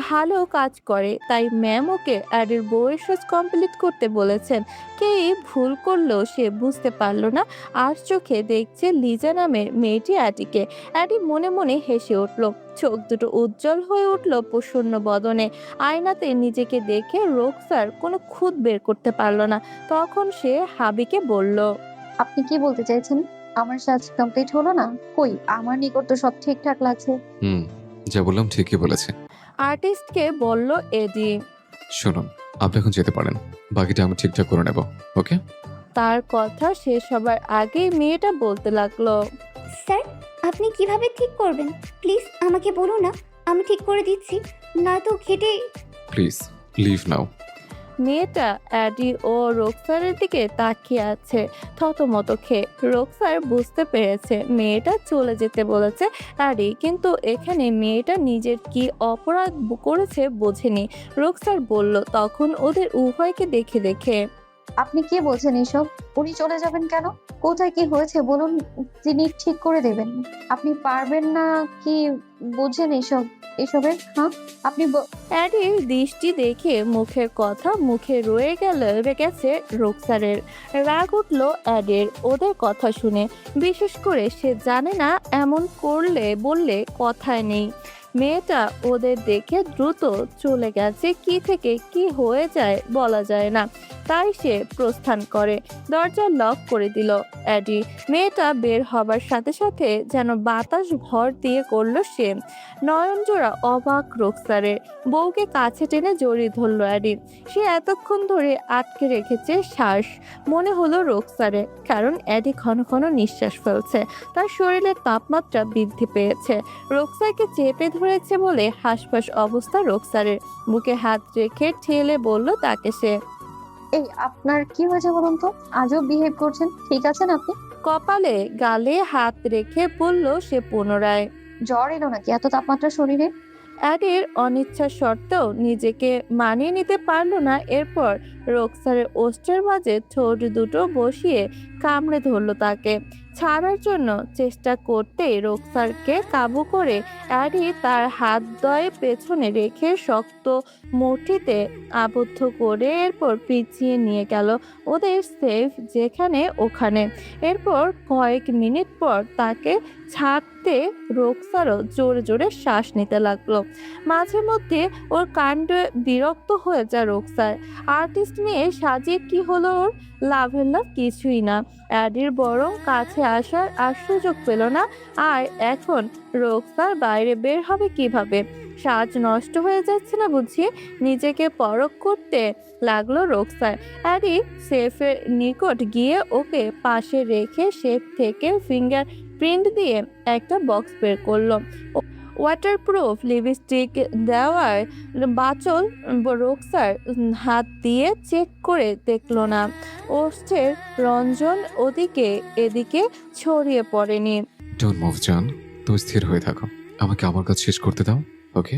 ভালো কাজ করে, তাই ম্যাম ওকে অ্যাডির বউয়ের সাজ কমপ্লিট করতে বলেছেন। কে ভুল করলেও সে বুঝতে পারলো না, আর চোখে দেখছে লিজা নামের মেয়েটি অ্যাডিকে। অ্যাডি মনে মনে হেসে উঠল, চোখ দুটো উজ্জ্বল হয়ে উঠল প্রসন্ন বদনে। আয়নাতে নিজেকে দেখে রোকসার কোনো খুঁত বের করতে পারল না। তখন সে হাবিকে বলল, আপনি কি বলতে চাইছেন? আমার সাজ কমপ্লিট হলো না? কই, আমার নিকট তো সব ঠিকঠাক লাগছে। যা বললাম ঠিকই বলেছে। আর্টিস্টকে বলল এডি। শুনুন, আপনি এখন যেতে পারেন, বাকিটা আমি ঠিকঠাক করে নেব, ওকে? তার কথা শেষ হবার আগেই মেয়েটা বলতে লাগলো, স্যার আপনি কিভাবে ঠিক করবেন প্লিজ আমাকে বলুন না, আমি ঠিক করে দিচ্ছি, নয়তো খেটে। প্লিজ লিভ নাও। মেয়েটা অ্যাডি ও রোকসারের দিকে তাকিয়ে আছে থতমত খেয়ে। রোকসার বুঝতে পেরেছে মেয়েটা চলে যেতে বলেছে অ্যাডি, কিন্তু এখানে মেয়েটা নিজের কি অপরাধ করেছে বোঝেনি। রোকসার বলল তখন ওদের উভয়কে দেখে দেখে, আপনি কি বলছেন এসব? উনি চলে যাবেন কেন? কোথায় কি হয়েছে বলুন, তিনি ঠিক করে দেবেন। আপনি পারবেন না কি বুঝেন এসবের? হ্যাঁ আপনি অ্যাডির দৃষ্টি দেখে মুখের কথা মুখে রয়ে গেছে রোকসারের। রাগ উঠল অ্যাডির ওদের কথা শুনে, বিশেষ করে সে জানে না এমন বললে কথায় নেই। মেয়েটা ওদের দেখে দ্রুত চলে গেছে, কি থেকে কি হয়ে যায় বলা যায় না। তাই সে প্রস্থান করে। দরজা লক করে দিল অ্যাডি। মেয়েটা বের হবার সাথে সাথে যেন বাতাস ভর দিয়ে করলো সে। নয়নজোড়া অবাক রোকসারের। বউকে কাছে টেনে জড়িয়ে ধরলো অ্যাডি। সে এতক্ষণ ধরে আটকে রেখেছে শ্বাস। মনে হলো রোকসারে, কারণ অ্যাডি ঘন ঘন নিঃশ্বাস ফেলছে। তার শরীরের তাপমাত্রা বৃদ্ধি পেয়েছে। রোকসারকে চেপে ধরেছে বলে হাসফাস অবস্থা রোকসারের। বুকে হাত রেখে ঠেলে বলল তাকে সে। এই আপনার কি হয়েছে বলুন তো? আজও বিহেভ করছেন, ঠিক আছেন আপনি? কপালে গালে হাত রেখে বলল সে পুনরায়। জ্বর এলো নাকি এত তাপমাত্রা শরীরে? অ্যাডির অনিচ্ছা সত্ত্বেও নিজেকে মানিয়ে নিতে পারল না। এরপর রোকসারের ওষ্ঠের মাঝে ঠোঁট দুটো বসিয়ে কামড়ে ধরল তাকে। ছাড়ার জন্য চেষ্টা করতেই রোকসারকে কাবু করে অ্যাডি তার হাত দয়ে পেছনে রেখে শক্ত মুঠিতে আবদ্ধ করে এরপর পিছিয়ে নিয়ে গেল ওদের সেফ যেখানে ওখানে। এরপর কয়েক মিনিট পর তাকে ছাড়তে রোকসারও জোরে জোরে শ্বাস নিতে লাগলো। মাঝে মধ্যে ওর কাণ্ডে বিরক্ত হয়ে যায় রোকসার। আর্টিস্ট মেয়ে সাজিয়ে কি হলো ওর? লাভের লাভ কিছুই না। অ্যাডির বরং কাছে আসার আর সুযোগ পেল না। আর এখন রোকসার বাইরে বের হবে কিভাবে? সাজ নষ্ট হয়ে যাচ্ছে না বুঝি? নিজেকে পরখ করতে লাগলো রোকসার। অ্যাডি সেফের নিকট গিয়ে ওকে পাশে রেখে সেফ থেকে ফিঙ্গার প্রিন্ট দিয়ে একটা বক্স বের করলো। ওয়াটারপ্রুফ লিপস্টিক দেওয়ার বাচল রোকসার হাত দিয়ে চেক করে দেখলো না ওষ্ঠের রঞ্জন ওদিকে এদিকে ছড়িয়ে পড়েনি। ডোন্ট মুভ জান, তুমি স্থির হয়ে থাকো, আমাকে আমার কাজ শেষ করতে দাও, ওকে?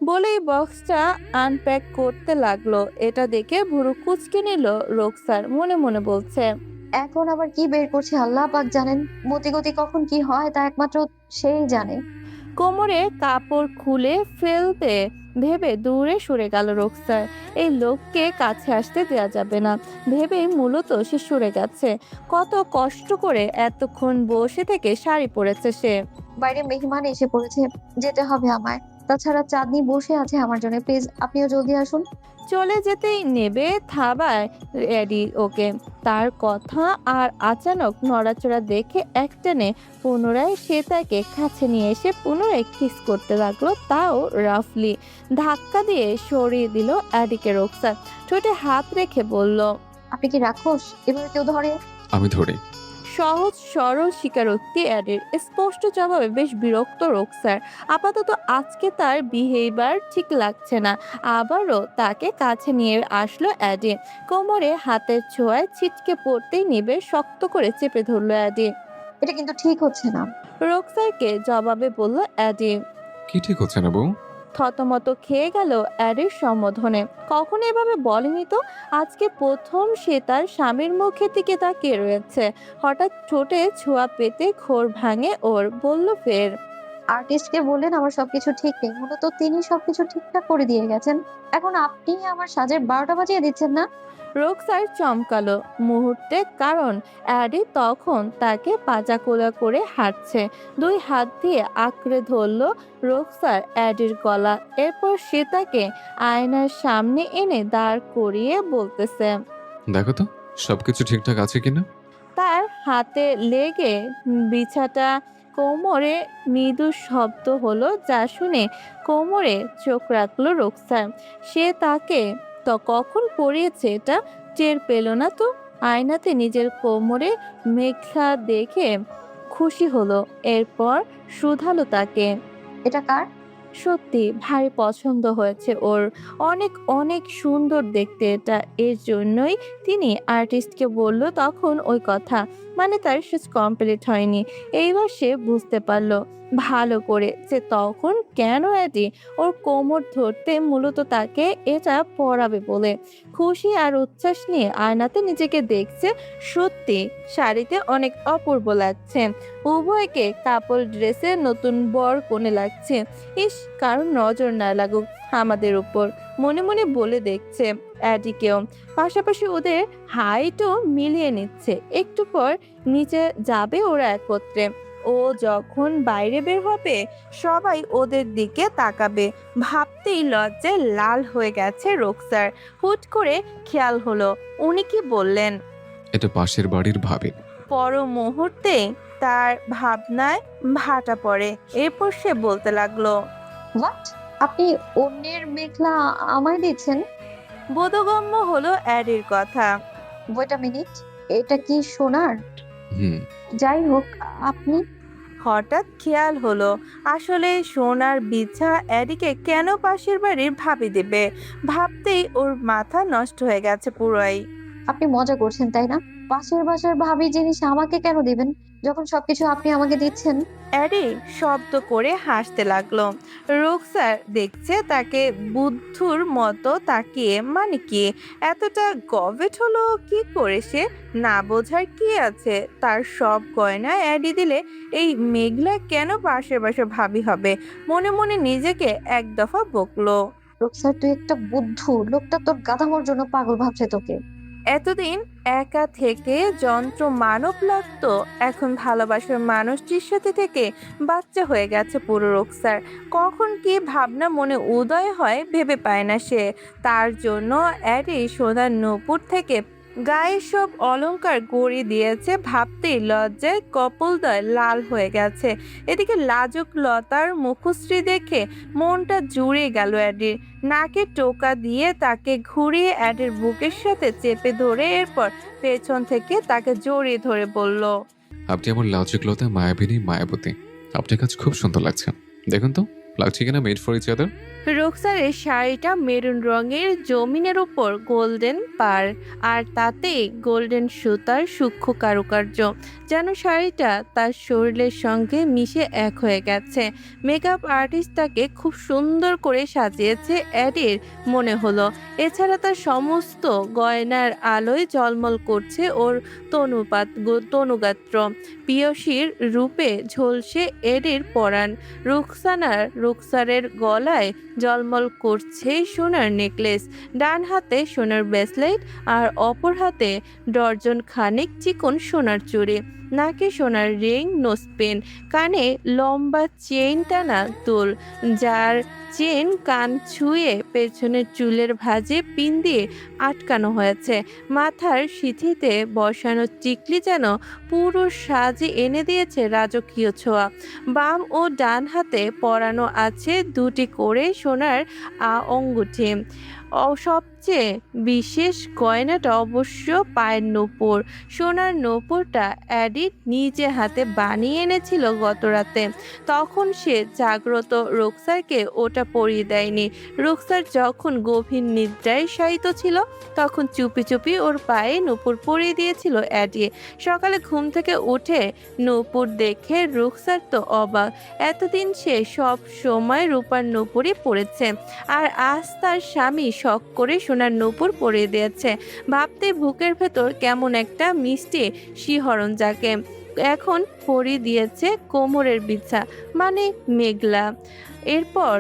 বলেই বক্সটা আনপ্যাক করতে লাগলো। এটা দেখে ভুরু কুঁচকে নিল রোকসার। মনে মনে বলছে, এখন আবার কি বের করছে আল্লাহ পাক জানেন। মতিগতি কখন কি হয় তা একমাত্র সেই জানে। কোমরে কাপড় খুলে ফেলতে ভেবে দূরে সরে গেল রোকসার। এই লোককে কাছে আসতে দেওয়া যাবে না ভেবেই মূলত সে সরে গেছে। কত কষ্ট করে এতক্ষণ বসে থেকে শাড়ি পরেছে সে। বাইরে মেহমান এসে পড়েছে, যেতে হবে আমায়। তাছাড়া চাঁদনি বসে আছে আমার জন্য, প্লিজ আপনিও জলদি আসুন। চলে যেতেই নেবে থাবায় এডি ওকে। তার কথা আর আচানক নড়াচড়া দেখে একটানে পুনরায় সে তাকে কাছে নিয়ে এসে পুনরায় কিস করতে লাগলো, তাও রাফলি। ধাক্কা দিয়ে সরিয়ে দিল অ্যাডিকে রোকসার। ঠোঁটে হাত রেখে বলল, আপনি কি রাক্ষস? এভাবে কেউ ধরে? আমি ধরি। সহজ সরল স্বীকারোক্তি অ্যাডের। স্পষ্ট জবাবে বেশ বিরক্ত রোকসার। আপাতত আজকে তার বিহেভিয়ার ঠিক লাগছে না। আবারও তাকে কাছে নিয়ে আসলো অ্যাডি। কোমরে হাতের ছোঁয়ায় ছিটকে পড়তেই নিবে শক্ত করে চেপে ধরলো অ্যাডি। এটা কিন্তু ঠিক হচ্ছে না। রোকসারকে জবাবে বলল অ্যাডি। কি ঠিক হচ্ছে না বউ? থতমত খেয়ে গেল অ্যাডির সম্বোধনে। কখনো এভাবে বলেনি তো। আজকে প্রথম সে তার স্বামীর মুখের দিকে তাকিয়ে রয়েছে। হঠাৎ ঠোঁটে ছোঁয়া পেতে ঘোর ভাঙে ওর। বলল ফের, আর্টিস্টকে বললেন আমার সবকিছু ঠিক নেই, মূলত তিনি সবকিছু ঠিকঠাক করে দিয়ে গেছেন। এখন আপনি আমার সাজের 12টা বাজিয়ে দিচ্ছেন না? রোকসার চমকালো মুহূর্তে, কারণ অ্যাডি তখন তাকে পাজাকোলা করে হাঁটছে। দুই হাত দিয়ে আঁকড়ে ধরল রোকসার অ্যাডির গলা। এরপর সে তাকে আয়নার সামনে এনে দাঁড় করিয়ে বলতেছে, দেখো তো সবকিছু ঠিকঠাক আছে কিনা। তার হাতে লেগে বিছাটা কোমরে মৃদু শব্দ হলো, যা শুনে কোমরে চোখ রাখলো রোকসার। সে তাকে তো কখন পরিয়েছে এটা টের পেল না তো। আয়নাতে নিজের কোমরে মেঘলা দেখে খুশি হলো। এরপর শুধালো তাকে, এটা কার? সত্যি ভারী পছন্দ হয়েছে ওর। অনেক অনেক সুন্দর দেখতে এটা। এর জন্যই তিনি আর্টিস্টকে বলল তখন ওই কথা। মানে তার শেষ কমপ্লিট হয়নি। এইবার সে বুঝতে পারলো ভালো করে যে তখন কেন অ্যাডি ওর কোমর ধরতে মূলত তাকে এটা পরাবে বলে। খুশি আর উচ্ছ্বাস নিয়ে আয়নাতে নিজেকে দেখছে। সত্যি শাড়িতে অনেক অপূর্ব লাগছে। উভয়কে কাপড় ড্রেসে নতুন বর কোণে লাগছে। ইস, কারণ নজর না লাগুক আমাদের উপর, মনে মনে বলে দেখছে অ্যাডিকেও। পাশাপাশি ওদের হাইটও মিলিয়ে নিচ্ছে। একটু পর নিচে যাবে ওরা একত্রে। ও যখন বাইরে বের হবে সবাই ওদের দিকে তাকাবে ভাবতেই লজ্জায় লাল হয়ে গেছে রুকসার। হুট করে খেয়াল হলো উনি কি বললেন। এটা পাশের বাড়ির ভাবি। পর মুহূর্তে তার ভাবনায় ভাটা পড়ে। এরপর সে বলতে লাগলো, হোয়াট? আপনি অন্যের মেঘলা আমায় দিচ্ছেন? বোধগম্য হলো অ্যাডির কথা। ওয়েট আ মিনিট, এটা কি সোনার? হুম। যাই হোক, আপনি হঠাৎ খেয়াল হলো আসলে সোনার বিছা অ্যাডিকে কেন পাশের বাড়ির ভাবি দেবে। ভাবতেই ওর মাথা নষ্ট হয়ে গেছে পুরোই। আপনি মজা করছেন তাই না? পাশের বাসার ভাবি জিনিস আমাকে কেন দিবেন যখন সবকিছু আপনি আমাকে দিচ্ছেন? অ্যাডি শব্দ করে হাসতে লাগলো। রুকসার দেখছে তাকে বুদ্ধুর মতো তাকিয়ে। মানে কি এতটা গভীর হলো কি করে সে? না বোঝার কি আছে? তার সব গয়না অ্যাডি দিলে এই মেঘলা কেন পাশের বাসার ভাবি হবে? মনে মনে নিজেকে এক দফা বকলো। রুকসার, তুই একটা বুদ্ধু। লোকটা তোর গাধামোর জন্য পাগল ভাবছে তোকে। এতদিন একা থেকে যন্ত্র মানব লাগতো, এখন ভালোবাসার মানুষটির সাথে থেকে বাচ্চা হয়ে গেছে পুরো রুকসার। কখন কি ভাবনা মনে উদয় হয় ভেবে পায় না সে। তার জন্য অ্যাডি সোনার নূপুর থেকে গায়ে সব অলংকার গড়িয়ে দিয়েছে। ভাবতেই লজ্জায় কপোলদ্বয় লাল হয়ে গেছে। এদিকে লাজুক লতার মুখশ্রী দেখে মনটা জুড়ে গেল অ্যাডির। নাকে টোকা দিয়ে তাকে ঘুরিয়ে অ্যাডির বুকের সাথে চেপে ধরে এরপর পেছন থেকে তাকে জড়িয়ে ধরে বলল, আপনি আমার লাজুকলতা, মায়াবিনী, মায়াবতী। আপনার কাছে খুব সুন্দর লাগছে। দেখুন তো লাগছে কিনা মেড ফর ইচ আদার। রুকসারের শাড়িটা মেরুন রঙের, জমিনের উপর গোল্ডেন পার, আর তাতে গোল্ডেন সুতার সূক্ষ্ম কারুকার্য, যেন শাড়িটা তার শরীরের সঙ্গে মিশে এক হয়ে গেছে। মেকআপ আর্টিস্ট তাকে খুব সুন্দর করে সাজিয়েছে অ্যাডির মনে হলো। এছাড়া তার সমস্ত গয়নার আলোয় ঝলমল করছে ওর তনুগাত্র। পিয়সীর রূপে ঝলসে এডির পরাণ। রুকসারের গলায় জলমল করছে সোনার নেকলেস। ডান হাতে সোনার ব্রেসলেট আর অপর হাতে ডর্জন খানিক চিকন সোনার চুড়ি। নাকে সোনার রিং, নোসপিন, কানে লম্বা চেইন টানা দুল, যার চেন কান ছুঁয়ে পেছনের চুলের ভাঁজে পিন দিয়ে আটকানো হয়েছে। মাথার সিঁথিতে বসানো টিকলি যেন পুরো সাজে এনে দিয়েছে রাজকীয় ছোঁয়া। বাম ও ডান হাতে পরানো আছে দুটি করে সোনার অঙ্গুঠি। সবচেয়ে বিশেষ গয়নাটা অবশ্য পায়ের নূপুর। সোনার নূপুরটা অ্যাডি নিজে হাতে বানিয়ে এনেছিল গত রাতে। তখন সে জাগ্রত রুকসারকে ওটা পরিয়ে দেয়নি। রুকসার যখন গভীর নিদ্রায় শায়িত ছিল তখন চুপি চুপি ওর পায়ে নূপুর পরিয়ে দিয়েছিল অ্যাডি। সকালে ঘুম থেকে উঠে নূপুর দেখে রুকসার তো অবাক। এতদিন সে সব সময় রূপার নূপুরই পরেছে, আর আজ তার স্বামী শখ করে সোনার নূপুর পরিয়ে দিয়েছে। ভাবতে বুকের ভেতর কেমন একটা মিষ্টি শিহরণ জাগে। এখন পরিয়ে দিয়েছে কোমরের বিছা, মানে মেঘলা। এরপর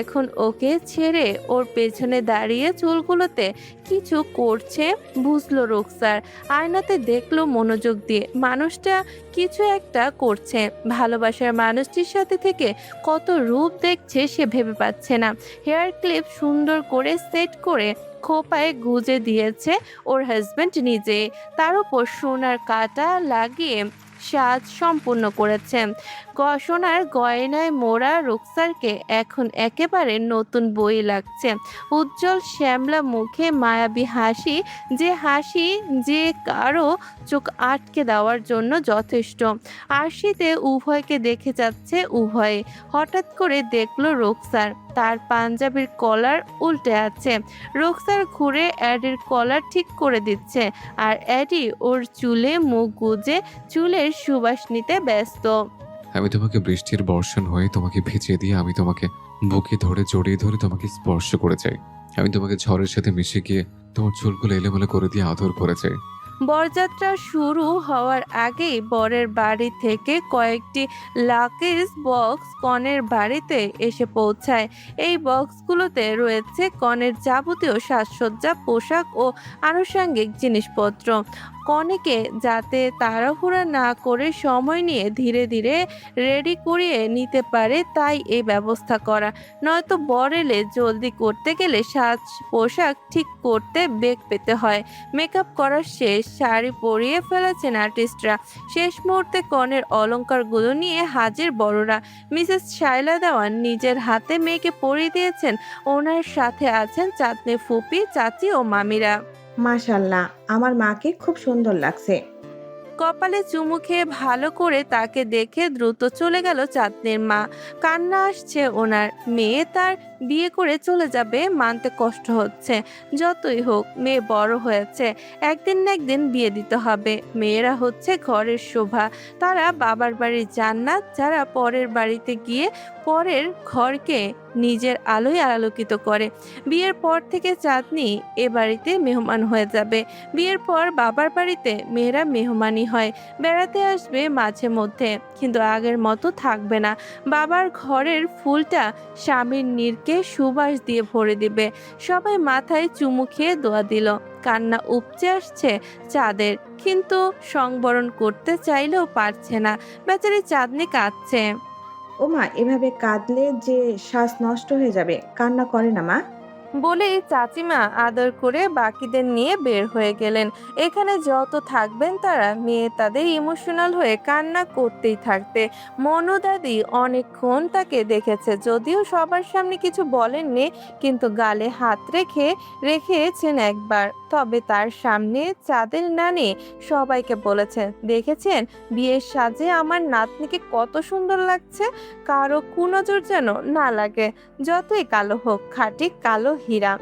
এখন ওকে ছেড়ে ওর পেছনে দাঁড়িয়ে চুলগুলোতে কিছু করছে বুঝলো রুকসার। আয়নাতে দেখলো মনোযোগ দিয়ে মানুষটা কিছু একটা করছে। ভালোবাসার মানুষটির সাথে থেকে কত রূপ দেখছে সে ভেবে পাচ্ছে না। হেয়ার ক্লিপ সুন্দর করে সেট করে খোপায় গুজে দিয়েছে ওর হাজবেন্ড নিজে। তার উপর সোনার কাঁটা লাগিয়ে সাজ সম্পূর্ণ করেছে। সোনার গয়নায় মোড়া রুকসারকে এখন একেবারে নতুন বই লাগছে। উজ্জ্বল শ্যামলা মুখে মায়াবী হাসি, যে কারো চোখ আটকে দেওয়ার জন্য যথেষ্ট। আরশিতে উভয়কে দেখে যাচ্ছে উভয়ে। হঠাৎ করে দেখলো রুকসার তার পাঞ্জাবির কলার উল্টে আছে। রুকসার ঘুরে অ্যাডির কলার ঠিক করে দিচ্ছে, আর অ্যাডি ওর চুলে মুখ গুজে চুলের সুবাস নিতে ব্যস্ত। আমি তোমাকে বৃষ্টির বর্ষণ হয়ে তোমাকে ভিজিয়ে দিয়ে আমি তোমাকে বুকে ধরে জড়িয়ে ধরে তোমাকে স্পর্শ করে চাই। আমি তোমাকে ঝড়ের সাথে মিশে গিয়ে তোমার চুলগুলো এলোমেলো করে দিয়ে আদর করে চাই। বরযাত্রা শুরু হওয়ার আগেই বরের বাড়ি থেকে কয়েকটি লাকেজ বক্স কনের বাড়িতে এসে পৌঁছায়। এই বক্সগুলোতে রয়েছে কনের যাবতীয় সাজসজ্জা, পোশাক ও আনুষঙ্গিক জিনিসপত্র। কনেকে যাতে তাড়াহুড়া না করে সময় নিয়ে ধীরে ধীরে রেডি করিয়ে নিতে পারে, তাই এই ব্যবস্থা করা। নয়তো বর এলে জলদি করতে গেলে সাজ পোশাক ঠিক করতে বেগ পেতে হয়। মেকআপ করার শেষ, শাড়ি পরিয়ে ফেলেছেন আর্টিস্টরা। শেষ মুহূর্তে কনের অলংকারগুলো নিয়ে হাজির বড়রা। মিসেস শায়লা দেওয়ান নিজের হাতে মেয়েকে পরিয়ে দিয়েছেন। ওনার সাথে আছেন চাঁদনি ফুপি, চাচি ও মামিরা। মাশাল্লাহ, আমার মাকে খুব সুন্দর লাগছে। কপালে চুমু খেয়ে ভালো করে তাকে দেখে দ্রুত চলে গেল চাঁদনির মা। কান্না আসছে ওনার। মেয়ে তার বিয়ে করে চলে যাবে মানতে কষ্ট হচ্ছে। যতই হোক মেয়ে বড় হয়েছে, একদিন না একদিন বিয়ে দিতে হবে। মেয়েরা হচ্ছে ঘরের শোভা, তারা বাবার বাড়ির জান্নাত, যারা পরের বাড়িতে গিয়ে পরের ঘরকে নিজের আলোয় আলোকিত করে। বিয়ের পর থেকে চাঁদনি এ বাড়িতে মেহমান হয়ে যাবে। বিয়ের পর বাবার বাড়িতে মেয়েরা মেহমানই হয়, বেড়াতে আসবে মাঝে মধ্যে, কিন্তু আগের মতো থাকবে না। বাবার ঘরের ফুলটা স্বামীর নীরকে সুবাস দিয়ে ভরে দিবে। সবাই মাথায় চুমু খেয়ে দোয়া দিল। কান্না উপচে আসছে চাঁদের, কিন্তু সংবরণ করতে চাইলেও পারছে না। বেচারি চাঁদনি কাঁদছে। ওমা, এভাবে কাঁদলে যে শ্বাস নষ্ট হয়ে যাবে, কান্না করে না মা। বলেই চাচিমা আদর করে বাকিদের নিয়ে বের হয়ে গেলেন। এখানে যত থাকবেন তারা মেয়ে তাদের ইমোশনাল হয়ে কান্না করতেই থাকবে। মনু দাদি অনেকক্ষণ তাকে দেখেছে, যদিও সবার সামনে কিছু বলেননি, কিন্তু গালে হাত রেখেছেন একবার। তবে তার সামনে চাঁদের নানি সবাইকে বলেছেন, দেখেছেন বিয়ের সাজে আমার নাতনিকে কত সুন্দর লাগছে, কারো কুনজর যেন না লাগে, যতই কালো হোক, খাঁটি কালো হীরা।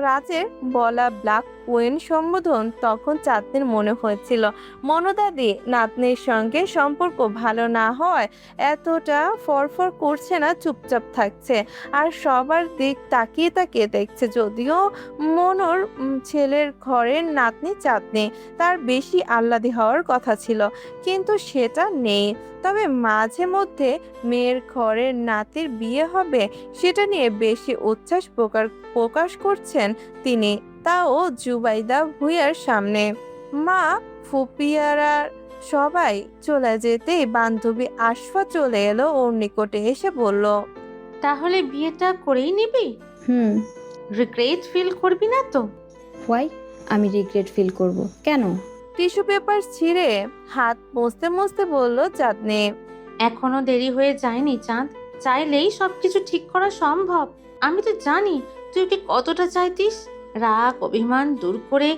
রাজের বলা ব্ল্যাক কুইন সম্বোধন তখন চাঁদনির মনে হয়েছিল। মনুদাদি নাতনির সঙ্গে সম্পর্ক ভালো না হয় এতটা ফরফর করছে না, চুপচাপ থাকছে আর সবার দিক তাকিয়ে তাকিয়ে দেখছে। যদিও মনুর ছেলের ঘরের নাতনি চাঁদনি, তার বেশি আহ্লাদি হওয়ার কথা ছিল, কিন্তু সেটা নেই। তবে মাঝে মধ্যে মেয়ের ঘরের নাতির বিয়ে হবে সেটা নিয়ে বেশি উচ্ছ্বাস প্রকাশ করছেন তিনি, তাও জুবাইদা ভুঁইয়ার সামনে। মা ফুপিয়ারা সবাই চলে যেতেই বান্ধবী আশফা চলে এলো ওর নিকটে, এসে বলল, তাহলে বিয়েটা করেই নিবি? হুম। রিগ্রেট ফিল করবি না তো? হোয়াই? আমি রিগ্রেট ফিল করব কেন? টিস্যু পেপার ছিঁড়ে হাত মুছতে মুছতে বলল চাঁদনি। এখনো দেরি হয়ে যায়নি চাঁদ, চাইলেই সবকিছু ঠিক করা সম্ভব। আমি তো জানি তুই ওকে কতটা চাইতিস। রাগ অভিমান দূর করে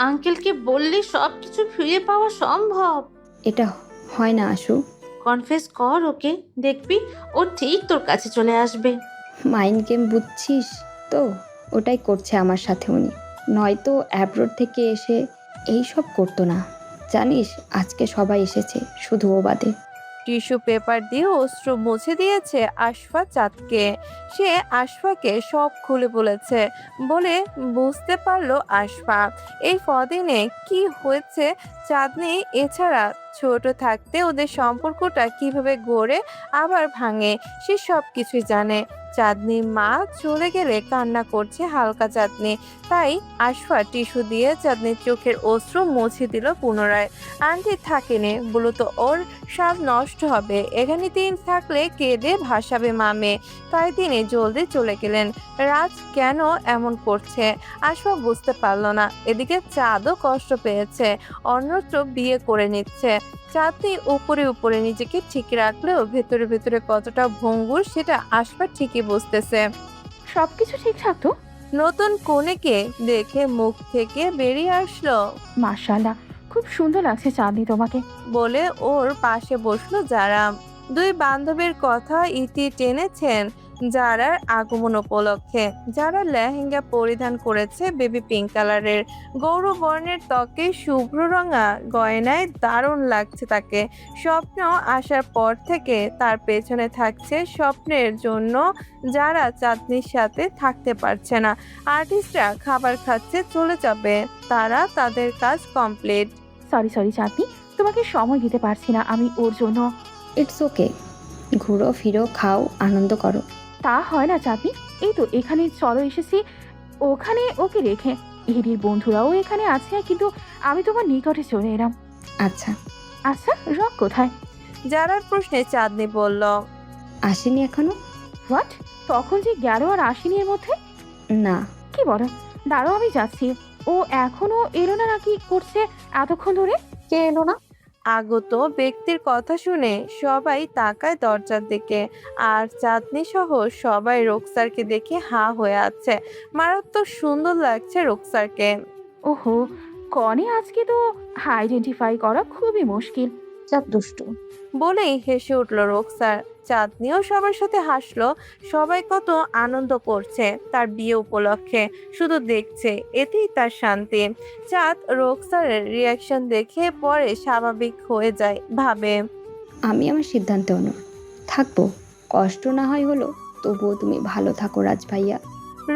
আঙ্কেলকে বললে সবকিছু ফিরে পাওয়া সম্ভব। এটা হয় না আশু। কনফেস কর ওকে, দেখবি ও ঠিক তোর কাছে চলে আসবে। মাইন্ড গেম বুঝছিস তো? ওটাই করছে আমার সাথে উনি, নয়তো অ্যাব্রোড থেকে এসে এই সব করতো না। জানিস আজকে সবাই এসেছে, শুধু ও বাদে। টিস্যু পেপার দিয়ে অশ্রু মুছে দিয়েছে আশফা চাঁদকে। সে আশফাকে সব খুলে বলেছে বলে বুঝতে পারলো আশফা এই কদিনে কি হয়েছে। চাঁদনি এছাড়া ছোট থাকতে ওদের সম্পর্কটা কিভাবে গড়ে আবার ভাঙে সে সব কিছুই জানে। চাঁদনির মা চলে গেলে কান্না করছে হালকা চাঁদনি, তাই আশফা টিস্যু দিয়ে চাঁদনির চোখের অশ্রু মুছে দিল পুনরায়। আন্টি থাকেনি, বলতো ওর সব নষ্ট হবে, এখানে দিন থাকলে কেঁদে ভাসাবে মামে, তাই তিনি জলদি চলে গেলেন। রাজ কেন এমন করছে আশফা বুঝতে পারলো না। এদিকে চাঁদও কষ্ট পেয়েছে, অন্যত্র বিয়ে করে নিচ্ছে। চাঁদনি উপরে উপরে নিজেকে ঠিক রাখলেও ভেতরে ভেতরে কতটা ভঙ্গুর সেটা আশফা ঠিকই বুঝতেছে। সবকিছু ঠিকঠাক তো? নতুন কনেকে দেখে মুখ থেকে বেরিয়ে আসলো, মাশাআল্লাহ, খুব সুন্দর লাগছে চাঁদনি তোমাকে, বলে ওর পাশে বসলো যারা। দুই বান্ধবীর কথা ইতি টেনেছেন যারার আগমন উপলক্ষে। যারা লেহেঙ্গা পরিধান করেছে বেবি পিঙ্ক কালারের, গৌরবর্ণের ত্বকে শুভ্র রঙা গয়নায় দারুণ লাগছে তাকে। স্বপ্ন আসার পর থেকে তার পেছনে থাকছে স্বপ্নের জন্য যারা চাঁদনির সাথে থাকতে পারছে না। আর্টিস্টরা খাবার খাচ্ছে, চলে যাবে, তারা তাদের কাজ কমপ্লিট। সরি চাঁদনি, তোমাকে সময় দিতে পারছি না আমি ওর জন্য। ইটস ওকে, ঘুরো ফিরো, খাও, আনন্দ করো। তা হয় না চাঁদনি, এই তো এখানে চলো এসেছি, ওখানে ওকে রেখে এরির বন্ধুরাও এখানে আছে, কিন্তু আমি তোমার নিকটে চলে এলাম। আচ্ছা, আচ্ছা, রক কোথায়? যারার প্রশ্নে চাঁদনি বলল, আসেনি এখনো? হোয়াট? তখন যে গেল আর আসেনি এর মধ্যে? না। কি বলো? দাঁড়াও, আমি যাচ্ছি। ও এখনো এলো না নাকি করছে এতক্ষণ ধরে? কে এলো না? আগত ব্যক্তির কথা শুনে সবাই তাকায় দরজার দিকে, আর চাঁদনি সহ সবাই রোকসারকে দেখে হাঁ হয়ে আছে। মারাত্মক সুন্দর লাগছে রোকসারকে। ওহো, কনে আজকে তো আইডেন্টিফাই করা খুবই মুশকিল। চাপ দুষ্টু। বলেই হেসে উঠল রোকসার। চাঁদনিও সবার সাথে হাসলো। সবাই কত আনন্দ করছে তার বিয়ে উপলক্ষে, শুধু দেখছে, এতেই তার শান্তি। চাঁদ রোকসারের রিয়াকশন দেখে পরে স্বাভাবিক হয়ে যায়, ভাবে আমি আমার সিদ্ধান্তে অনড় থাকবো। কষ্ট না হয় হলো, তবুও তুমি ভালো থাকো রাজ ভাইয়া।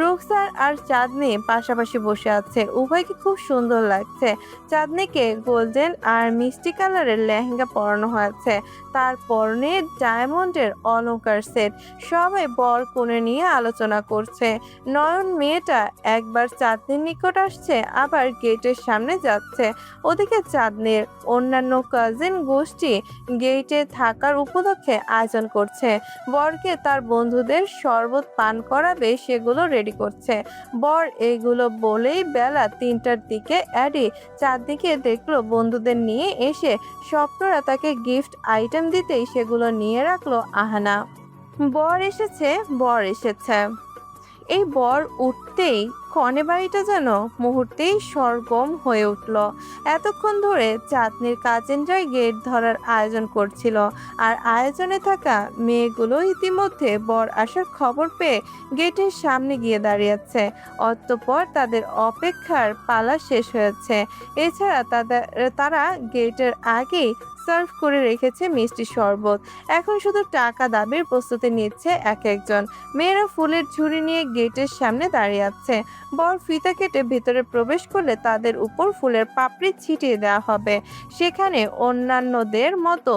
রোকসার আর চাঁদনি পাশাপাশি বসে আছে, উভয়কে খুব সুন্দর লাগছে। চাঁদনিকে গোল্ডেন আর মিষ্টি কালারের লেহেঙ্গা পরানো হয়েছে, তার পরনে ডায়মন্ডের অলংকার সেট। সবাই বর কনে নিয়ে আলোচনা করছে। নয়ন মেয়েটা একবার চাঁদনির নিকট আসছে, আবার গেটের সামনে যাচ্ছে। ওদিকে চাঁদনির অন্যান্য কাজিন গোষ্ঠী গেটে থাকার উপলক্ষে আয়োজন করছে। বরকে তার বন্ধুদের শরবত পান করাবে, সেগুলো রেডি করছে। বর এগুলো বলেই বেলা 3টার দিকে অ্যাডি চারদিকে দেখলো বন্ধুদের নিয়ে এসে। স্বপ্নরা তাকে গিফট আইটেম দিতেই সেগুলো নিয়ে রাখলো আহানা। বর এসেছে, বর এসেছে। এই বর উঠতেই কনে বাড়িটা যেন মুহূর্তেই সরগম হয়ে উঠল। এতক্ষণ ধরে চাঁদনির কাজিনরাই গেট ধরার আয়োজন করছিল, আর আয়োজনে থাকা মেয়েগুলো ইতিমধ্যে বর আসার খবর পেয়ে গেটের সামনে গিয়ে দাঁড়িয়েছে। অতঃপর তাদের অপেক্ষার পালা শেষ হয়েছে। এছাড়া তারা গেটের আগেই সার্ভ করে রেখেছে মিষ্টি শরবত। এখন শুধু টাকা দাবির প্রস্তুতি নিচ্ছে এক একজন। মেয়েরা ফুলের ঝুড়ি নিয়ে গেটের সামনে দাঁড়িয়ে আছে। বর ফিতা কেটে ভেতরে প্রবেশ করলে তাদের উপর ফুলের পাপড়ি ছিটিয়ে দেওয়া হবে। সেখানে অন্যান্যদের মতো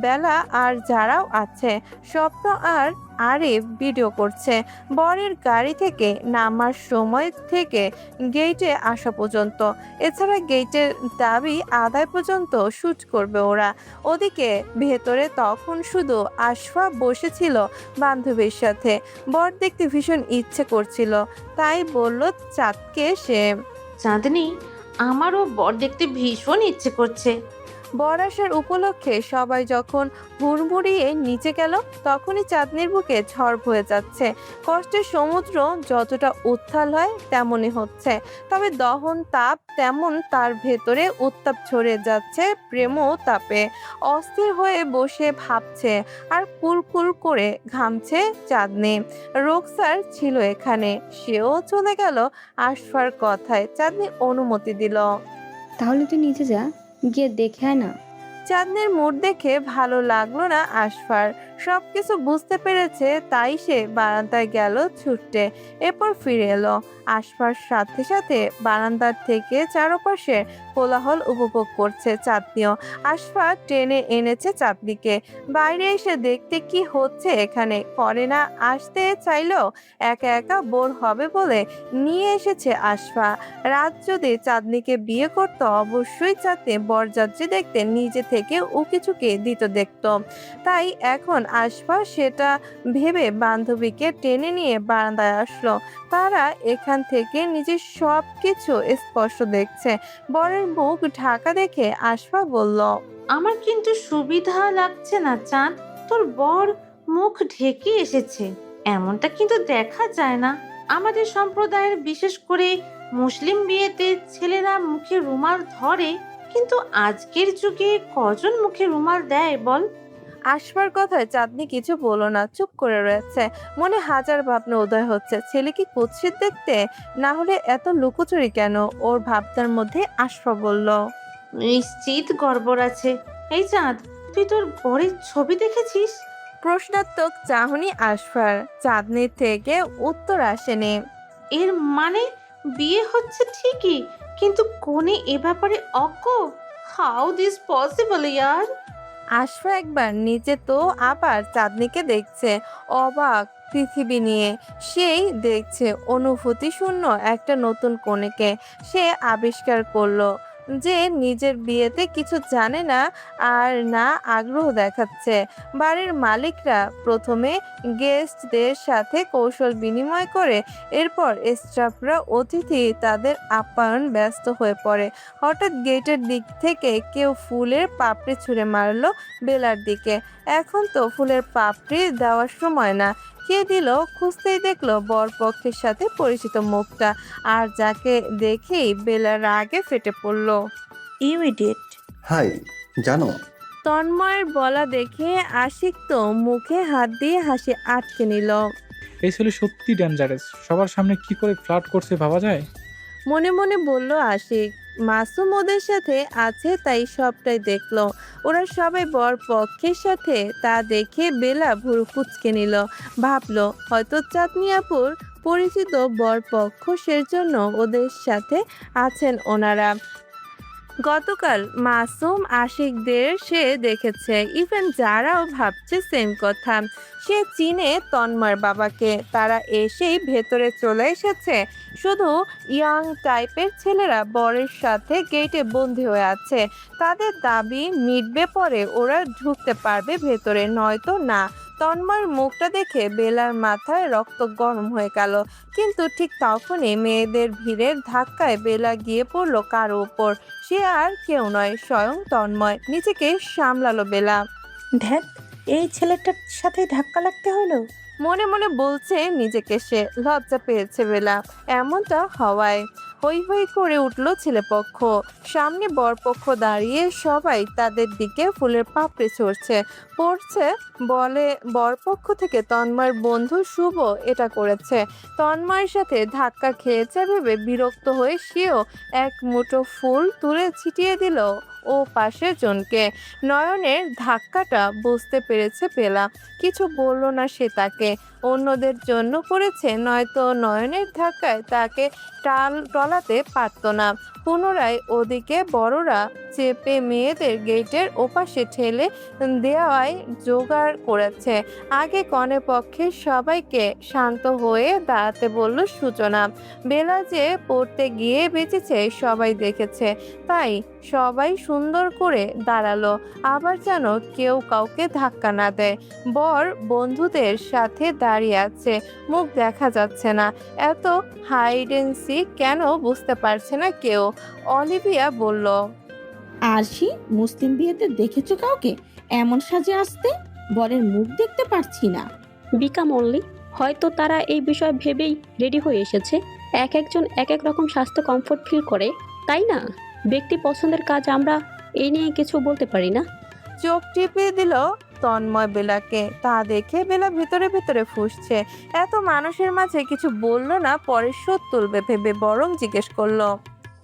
বেলা আর যারাও আছে। স্বপ্ন আর আরিফ ভিডিও করছে। বরের গাড়ি থেকে নামার সময় থেকে গেটে আসা পর্যন্ত, এছাড়া গেটের দাবি আদায় পর্যন্ত শুট করবে ওরা। ওদিকে ভেতরে তখন শুধু আশফা বসেছিল বান্ধবীর সাথে। বর দেখতে ভীষণ ইচ্ছে করছিল, তাই বলল চাঁদকে সে। চাঁদনি, আমারও বর দেখতে ভীষণ ইচ্ছে করছে। বর আসার উপলক্ষে সবাই যখন হুড়মুড়িয়ে নিচে গেল, তখনই চাঁদনির বুকে ঝড় বয়ে যাচ্ছে। কষ্টের সমুদ্র যতটা উত্তাল হয় তেমনই হচ্ছে, তবে দহন তাপ তেমন তার ভেতরে উত্তাপ ছড়িয়ে যাচ্ছে প্রেমও তাপে। অস্থির হয়ে বসে ভাবছে আর কুলকুল করে ঘামছে চাঁদনি। রোকসার ছিল এখানে, সেও চলে গেল আশফার কথায়। চাঁদনি অনুমতি দিল। তাহলে তুই নিচে যা, গিয়ে দেখে আয় না। চাঁদনির মুড দেখে ভালো লাগলো না আশফার। সবকিছু বুঝতে পেরেছে, তাই সে বারান্দায় গেল ছুটে। এরপর ফিরে এলো। আশফার সাথে সাথে বারান্দার থেকে চারপাশে কোলাহল উপভোগ করছে চাঁদনিও। আশফা টেনে এনেছে চাঁদনিকে। বাইরে এসে দেখতে কি হচ্ছে এখানে। করে না আসতে চাইলেও একা একা বোর হবে বলে নিয়ে এসেছে আশফা। রাত যদি চাঁদনিকে বিয়ে করতো, অবশ্যই চাঁদনি বরযাত্রী দেখতে নিজে থেকে উকিঝুঁকি দিত দেখত। তাই এখন আশফা সেটা ভেবে বান্ধবীকে টেনে নিয়ে বারান্দায় আসলো। তারা এখান থেকে নিজের সব কিছু স্পষ্ট দেখছে। বরের মুখ ঢাকা দেখে আশফা বলল, আমার কিন্তু সুবিধা লাগছে না চাঁদ, তোর বর মুখ ঢেকে এসেছে। এমনটা কিন্তু দেখা যায় না আমাদের সম্প্রদায়ের, বিশেষ করে মুসলিম বিয়েতে ছেলেরা মুখে রুমাল ধরে, কিন্তু আজকের যুগে কজন মুখে রুমাল দেয় বল? আশফার কথায় চাঁদনি কিছু বলল না, চুপ করে রয়েছে। মনে হাজার ভাবনা উদয় হচ্ছে। ছেলে কি কুৎসিত দেখতে? না হলে এত লুকোচুরি কেন ওর ভাবনার মধ্যে? আশফা বলল, নিশ্চিত গড়বড় আছে। এই চাঁদ, তুই তোর বরের ছবি দেখেছিস? প্রশ্নাত্মক চাহনি আশফার। চাঁদনির থেকে উত্তর আসেনি। এর মানে বিয়ে হচ্ছে ঠিকই, কিন্তু কোনে এ ব্যাপারে অজ্ঞ? হাউ দিস পসিবল ইয়ার? আশফা একবার নিচে তো আবার চাঁদনিকে দেখছে, অবাক। পৃথিবী নিয়ে। সেই দেখছে অনুভূতি শূন্য একটা নতুন কনেকে। সে আবিষ্কার করলো যে নিজের বিয়েতে কিছু জানে না আর না আগ্রহ দেখাচ্ছে। বাড়ির মালিকরা প্রথমে গেস্টদের সাথে কৌশল বিনিময় করে, এরপর স্টাফরা অতিথি তাদের আপ্যায়ন ব্যস্ত হয়ে পড়ে। হঠাৎ গেটের দিক থেকে কেউ ফুলের পাপড়ি ছুঁড়ে মারলো বেলার দিকে। এখন তো ফুলের পাপড়ি দেওয়ার সময় না। কে দিল খুঁজতেই দেখলো বরপক্ষের সাথে পরিচিত মুখটা, আর যাকে দেখেই বেলা রাগে ফেটে পড়ল। You idiot. হাই, জানো তন্ময়ের বলা দেখে আশিক তো মুখে হাত দিয়ে হাসি আটকে নিল। এই ছেলে সত্যি ডেঞ্জারাস, সবার সামনে কি করে ফ্লার্ট করছে ভাবা যায়? মনে মনে বলল আশিক। মাসুম ওদের সাথে আছে তাই সবটাই দেখলো। ওরা সবাই বর পক্ষের সাথে, তা দেখে বেলা ভুরু কুঁচকে নিল। ভাবলো হয়তো চাঁদনি আপুর পরিচিত বর পক্ষ, সেজন্য ওদের সাথে আছেন ওনারা। গতকাল মাসুম আশিকদের সে দেখেছে, ইভেন যারাও ভাবছে সেম কথা। সে চিনে তন্ময়ের বাবাকে, তারা এসেই ভেতরে চলে এসেছে। শুধু ইয়াং টাইপের ছেলেরা বরের সাথে গেটে বন্দি হয়ে আছে। তাদের দাবি মিটবে পরে ওরা ঢুকতে পারবে ভেতরে, নয়তো না। তন্ময়ের মুখটা দেখে বেলার মাথায় রক্ত গরম হয়ে গেল। কিন্তু ঠিক তখনই মেয়েদের ভিড়ের ধাক্কায় বেলা গিয়ে পড়লো কারো উপর। সে আর কেউ নয়, স্বয়ং তন্ময়। নিজেকে সামলালো বেলা। ধ্যাত, এই ছেলেটার সাথে ধাক্কা লাগতে হলো। মনে মনে বলছে নিজেকে, সে লজ্জা পেয়েছে বেলা এমনটা হওয়ায়। হই হই করে উঠলো ছেলেপক্ষ। সামনে বরপক্ষ দাঁড়িয়ে, সবাই তাদের দিকে ফুলের পাপড়ি পড়ছে। বলে বরপক্ষ থেকে তন্ময়ের বন্ধু শুভ এটা করেছে। তন্ময়ের সাথে ধাক্কা খেয়েছে ভেবে বিরক্ত হয়ে সেও এক মুঠো ফুল তুলে ছিটিয়ে দিল ও পাশের জনকে। নয়নের ধাক্কাটা বুঝতে পেরেছে বেলা। কিছু বলল না সে তাকে। অন্যদের জন্য করেছে, নয়তো নয়নের ধাক্কায় তাকে টলাতে পারত না। পুনরায় ওদিকে বড়রা চেপে মেয়েদের গেটের ওপাশে ঠেলে দেওয়ায় জোগাড় করেছে। আগে কনে পক্ষের সবাইকে শান্ত হয়ে দাঁড়াতে বলল সূচনা। বেলা যে পড়তে গিয়ে বেঁচেছে সবাই দেখেছে, তাই সবাই সুন্দর করে দাঁড়ালো। আবার যেন কেউ কাউকে ধাক্কা না দেয়। বর বন্ধুদের সাথে দাঁড়িয়ে আছে, মুখ দেখা যাচ্ছে না। এত হাইড এন্ড সিক কেন বুঝতে পারছে না কেউ। অলিভিয়া বলল, আরশি, মুসলিম বিয়েতে দেখেছো কাউকে এমন সাজে আসতে? বরের মুখ দেখতে পারছি না। বিকা মল্লি, হয়তো তারা এই বিষয় ভেবেই রেডি হয়ে এসেছে। এক একজন এক এক রকম স্বাস্থ্য কমফোর্ট ফিল করে, তাই না? ব্যক্তি পছন্দের কাজ, আমরা এই নিয়ে কিছু বলতে পারি না। চোখ টিপে দিল তন্ময় বেলাকে। তা দেখে বেলা ভেতরে ভেতরে ফুঁসছে। এত মানুষের মাঝে কিছু বলল না, পরে শোধ তুলবে ভেবে বরং জিজ্ঞেস করলো,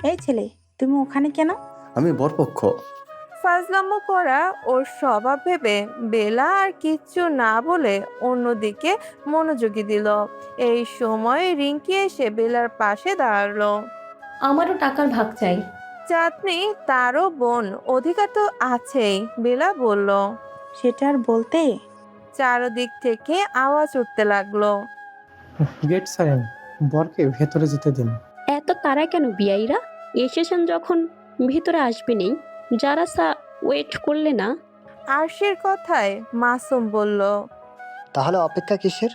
এই ছেলে, তুমি ওখানে কেন? আমি বরপক্ষ। ফাজলামো করা ওর স্বভাব ভেবে বেলা আর কিচ্ছু না বলে অন্যদিকে মনোযোগী দিল। এই সময় রিঙ্কি এসে বেলার পাশে দাঁড়ালো। আমারও টাকার ভাগ চাই। চাঁদনি তারও বোন, অধিকার তো আছেই, বেলা বলল। সেটা আর বলতে। চারদিক থেকে আওয়াজ উঠতে লাগলো। গেট সাইন, বরকে ভেতরে যেতে দিন। এত তারা কেন বিয়াইরা? এসেছেন যখন ভিতরে আসবেনই, যারা ওয়েট করলে না। আরশির কথায় মাসুম বলল, তাহলে অপেক্ষা কিসের?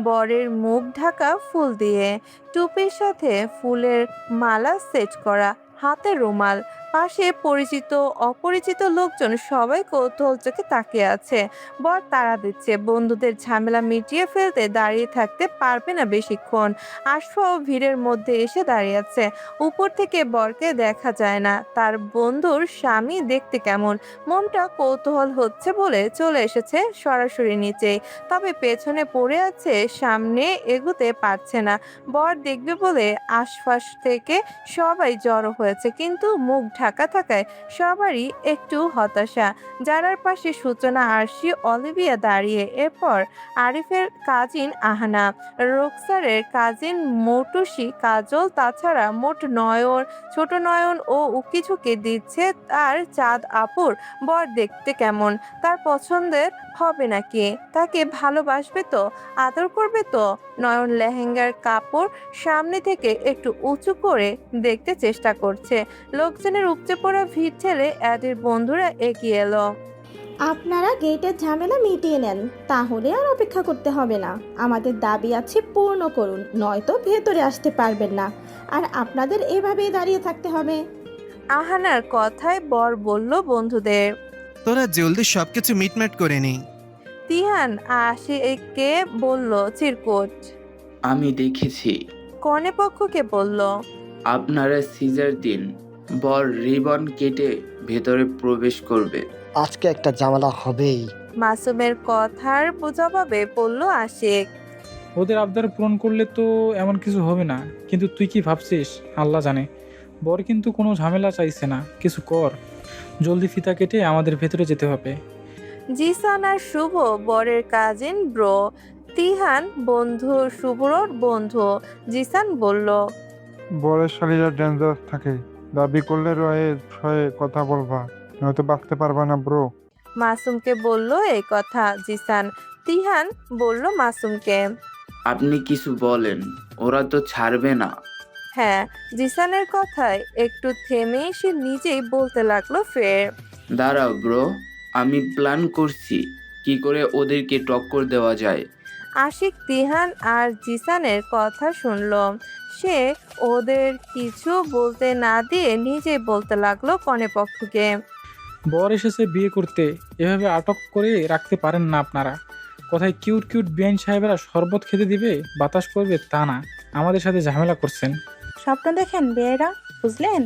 বরের মুখ ঢাকা ফুল দিয়ে, টুপির সাথে ফুলের মালা সেট করা, হাতে রুমাল, পাশে পরিচিত অপরিচিত লোকজন, সবাই কৌতূহল চোখে তাকিয়ে আছে। বর তাড়া দিচ্ছে, বন্ধুদের ঝামেলা মিটিয়ে ফেলতে দাঁড়িয়ে থাকতে পারবে না বেশিক্ষণ। আশফাও ভিড়ের মধ্যে এসে দাঁড়িয়ে আছে। উপর থেকে বরকে দেখা যায় না, তার বন্ধুর স্বামী দেখতে কেমন। মনটা কৌতূহল হচ্ছে বলে চলে এসেছে সরাসরি নিচেই, তবে পেছনে পড়ে আছে, সামনে এগোতে পারছে না। বর দেখবে বলে আশপাশ থেকে সবাই জড়ো হয়েছে। হয়েছে, কিন্তু মুখ ঢাকা থাকায় সবারই একটু হতাশা। যারার পাশে সূচনা, আরশি, অলিভিয়া দাঁড়িয়ে, এরপর আরিফের কাজিন আহানা, রোকসারের কাজিন মৌটুসি, কাজল, তাছাড়া মোট নয়ন, ছোট নয়ন ও উকিঝুঁকি দিচ্ছে তার চাঁদ আপুর বর দেখতে কেমন, তার পছন্দের হবে নাকি, তাকে ভালোবাসবে তো, আদর করবে তো। নয়ন লেহেঙ্গার কাপড় সামনে থেকে একটু উঁচু করে দেখতে চেষ্টা করছে। লোকজনের উপচে পড়া ভিড় ঠেলে অ্যাডির বন্ধুরা এগিয়ে এলো। আপনারা গেটের ঝামেলা মিটিয়ে নেন, তাহলে আর অপেক্ষা করতে হবে না। আমাদের দাবি আছে পূর্ণ করুন, নয়তো ভেতরে আসতে পারবেন না, আর আপনাদের এভাবেই দাঁড়িয়ে থাকতে হবে। আহানার কথায় বর বলল বন্ধুদের। তোরা জলদি সবকিছু মিটমাট করে নি। তিহান আশিককে বলল চিরকুট। আমি দেখেছি। কনে পক্ষকে বলল, আপনারা সিজার দিন, বর রিবন কেটে ভেতরে প্রবেশ করবে। আজকে একটা ঝামেলা হবেই। মাসুমের কথার জবাবে বলল আশিক। ওদের আবদার পূরণ করলে তো এমন কিছু হবে না, কিন্তু তুই কি ভাবছিস আল্লাহ জানে। বর কিন্তু কোনো ঝামেলা চাইছে না, কিছু কর, জলদি ফিতা কেটে আমাদের ভেতরে যেতে হবে। জিসান আর শুভ বরের কাজিন ব্রো, তিহান বন্ধু, শুভ্রর বন্ধু। জিসান বলল, বরের শালীরা ডেঞ্জারাস থাকে, দাবি করলে রয়ে শয়ে কথা বলবা, নয়তো বাঁচতে পারবা না ব্রো। মাসুমকে বলল এই কথা জিসান। তিহান বলল মাসুমকে, আপনি কিছু বলেন, ওরা তো ছাড়বে না। হ্যাঁ। জিসানের কথায় একটু থেমে সে নিজেই বলতে লাগলো ফের, দাঁড়াও ব্রো, আমি প্ল্যান করছি কি করে ওদেরকে টক্কর দেওয়া যায়। আশিক তিহান আর জিসানের কথা শুনল। সে ওদের কিছু বলতে না দিয়ে নিজেই বলতে লাগলো কনেপক্ষকে, বর এসেছে বিয়ে করতে, এভাবে আটক করে রাখতে পারেন না আপনারা। কোথায় কিউট কিউট বিআইন সাহেবেরা শরবত খেতে দিবে, বাতাস করবে তা না, আমাদের সাথে ঝামেলা করছেন। স্বপ্ন দেখেন বিয়েরা, বুঝলেন?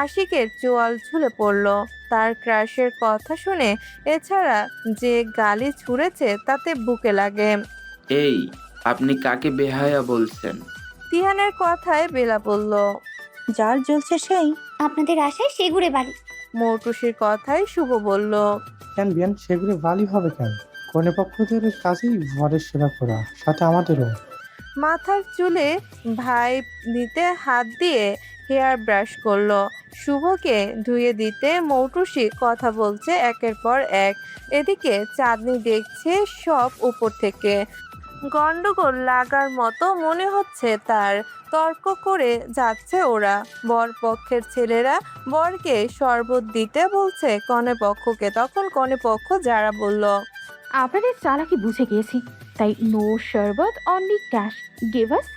আশিকের চোয়াল ঝুলে পড়ল তার ক্রাশের কথা শুনে। এছাড়া যে গালি ছুঁড়েছে তাতে বুকে লাগে। এই, আপনি কাকে বেহায়া বলছেন? তিহানের কথায় বেলা বলল, যার জ্বলছে সেই। আপনাদের আশায় সেগুড়ে বাড়ি। মৌটুসির কথায় শুভ বলল, কেন বিয়ান সেগুলো বালি হবে কেন? কনে পক্ষদের কাজেই বরের সেবা করা, সাথে আমাদেরও। মাথার চুলে ভাইব দিতে হাত দিয়ে হেয়ার ব্রাশ করলো। শুভকে ধুয়ে দিতে মৌটুসি কথা বলছে একের পর এক। এদিকে চাঁদনি দেখছে সব উপর থেকে। গন্ডগোল লাগার মতো মনে হচ্ছে তার। তর্ক করে যাচ্ছে ওরা। বরপক্ষের ছেলেরা বরকে শরবত দিতে বলছে কনে পক্ষকে, তখন কনে পক্ষ যারা বলল, আপনাদের চালাকি বুঝে গিয়েছি, তাই নো শরবত, অনলি ক্যাশ, গিভ আস।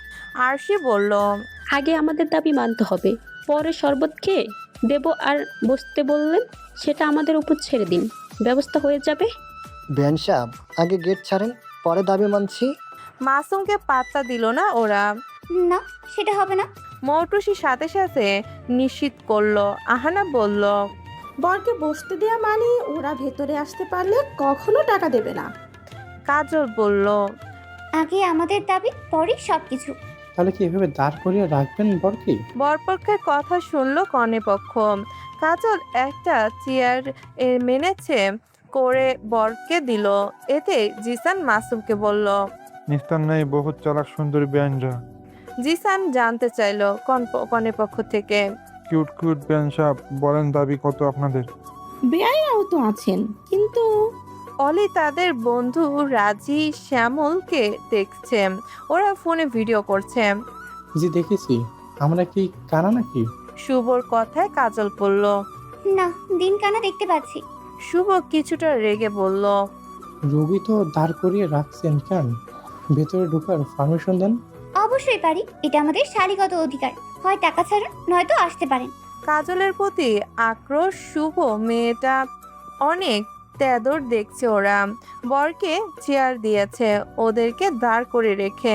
আরশি বলল, আগে আমাদের দাবি মানতে হবে, পরে শরবত খেয়ে দেব। আর বসতে বললেন সেটা আমাদের উপর ছেড়ে দিন, ব্যবস্থা হয়ে যাবে। বেন সাহেব, আগে গেট ছাড়েন, পরে দাবি মানছি। মাসুমকে পাত্তা দিল না ওরা। না, সেটা হবে না। মৌটুসি সাথে সাথে নিশ্চিত করলো। আহানা বলল, বরকে বসতে দেয়া মানে ওরা ভেতরে আসতে পারলে কখনো টাকা দেবে না। কাজল বলল, আগে আমাদের দাবি, পরে সবকিছু। তাহলে কি এভাবে দাঁড় করিয়ে রাখবেন বরকে? বরপক্ষের কথা শুনলো কনে পক্ষ। কাজল একটা চেয়ার মেনেছে করে বরকে দিল। এতে জিসান মাসুমকে বলল, নিস্তার নাই বহুত চালাক সুন্দরী বেআইনরা। জিসান জানতে চাইলো কনে পক্ষ থেকে, কিউট কিউট বেআইন সাহেব, বলেন দাবি কত আপনাদের? বেআইরাও তো আছেন, কিন্তু অলি তাদের বন্ধু রাজি শ্যামলকে দেখছে। ওরা ফোনে ভিডিও করছে। জি দেখেছি, আমরা কি কানা নাকি? শুভর কথায় কাজল বলল, না, দিন কানা দেখতে পাচ্ছি। শুভ কিছুটা রেগে বলল, রোগী তো দাঁড় করিয়ে রাখছেন কেন? ভেতরে ঢোকার পারমিশন দেন। অবশ্যই পারি, এটা আমাদের শালীগত অধিকার। হয় টাকা ছাড়ুন, নয়তো আসতে পারেন। কাজলের প্রতি আক্রোশ শুভ। মেয়েটা অনেক তেদর দেখছে ওরা। বরকে চেয়ার দিয়েছে, ওদেরকে দাঁড় করে রেখে।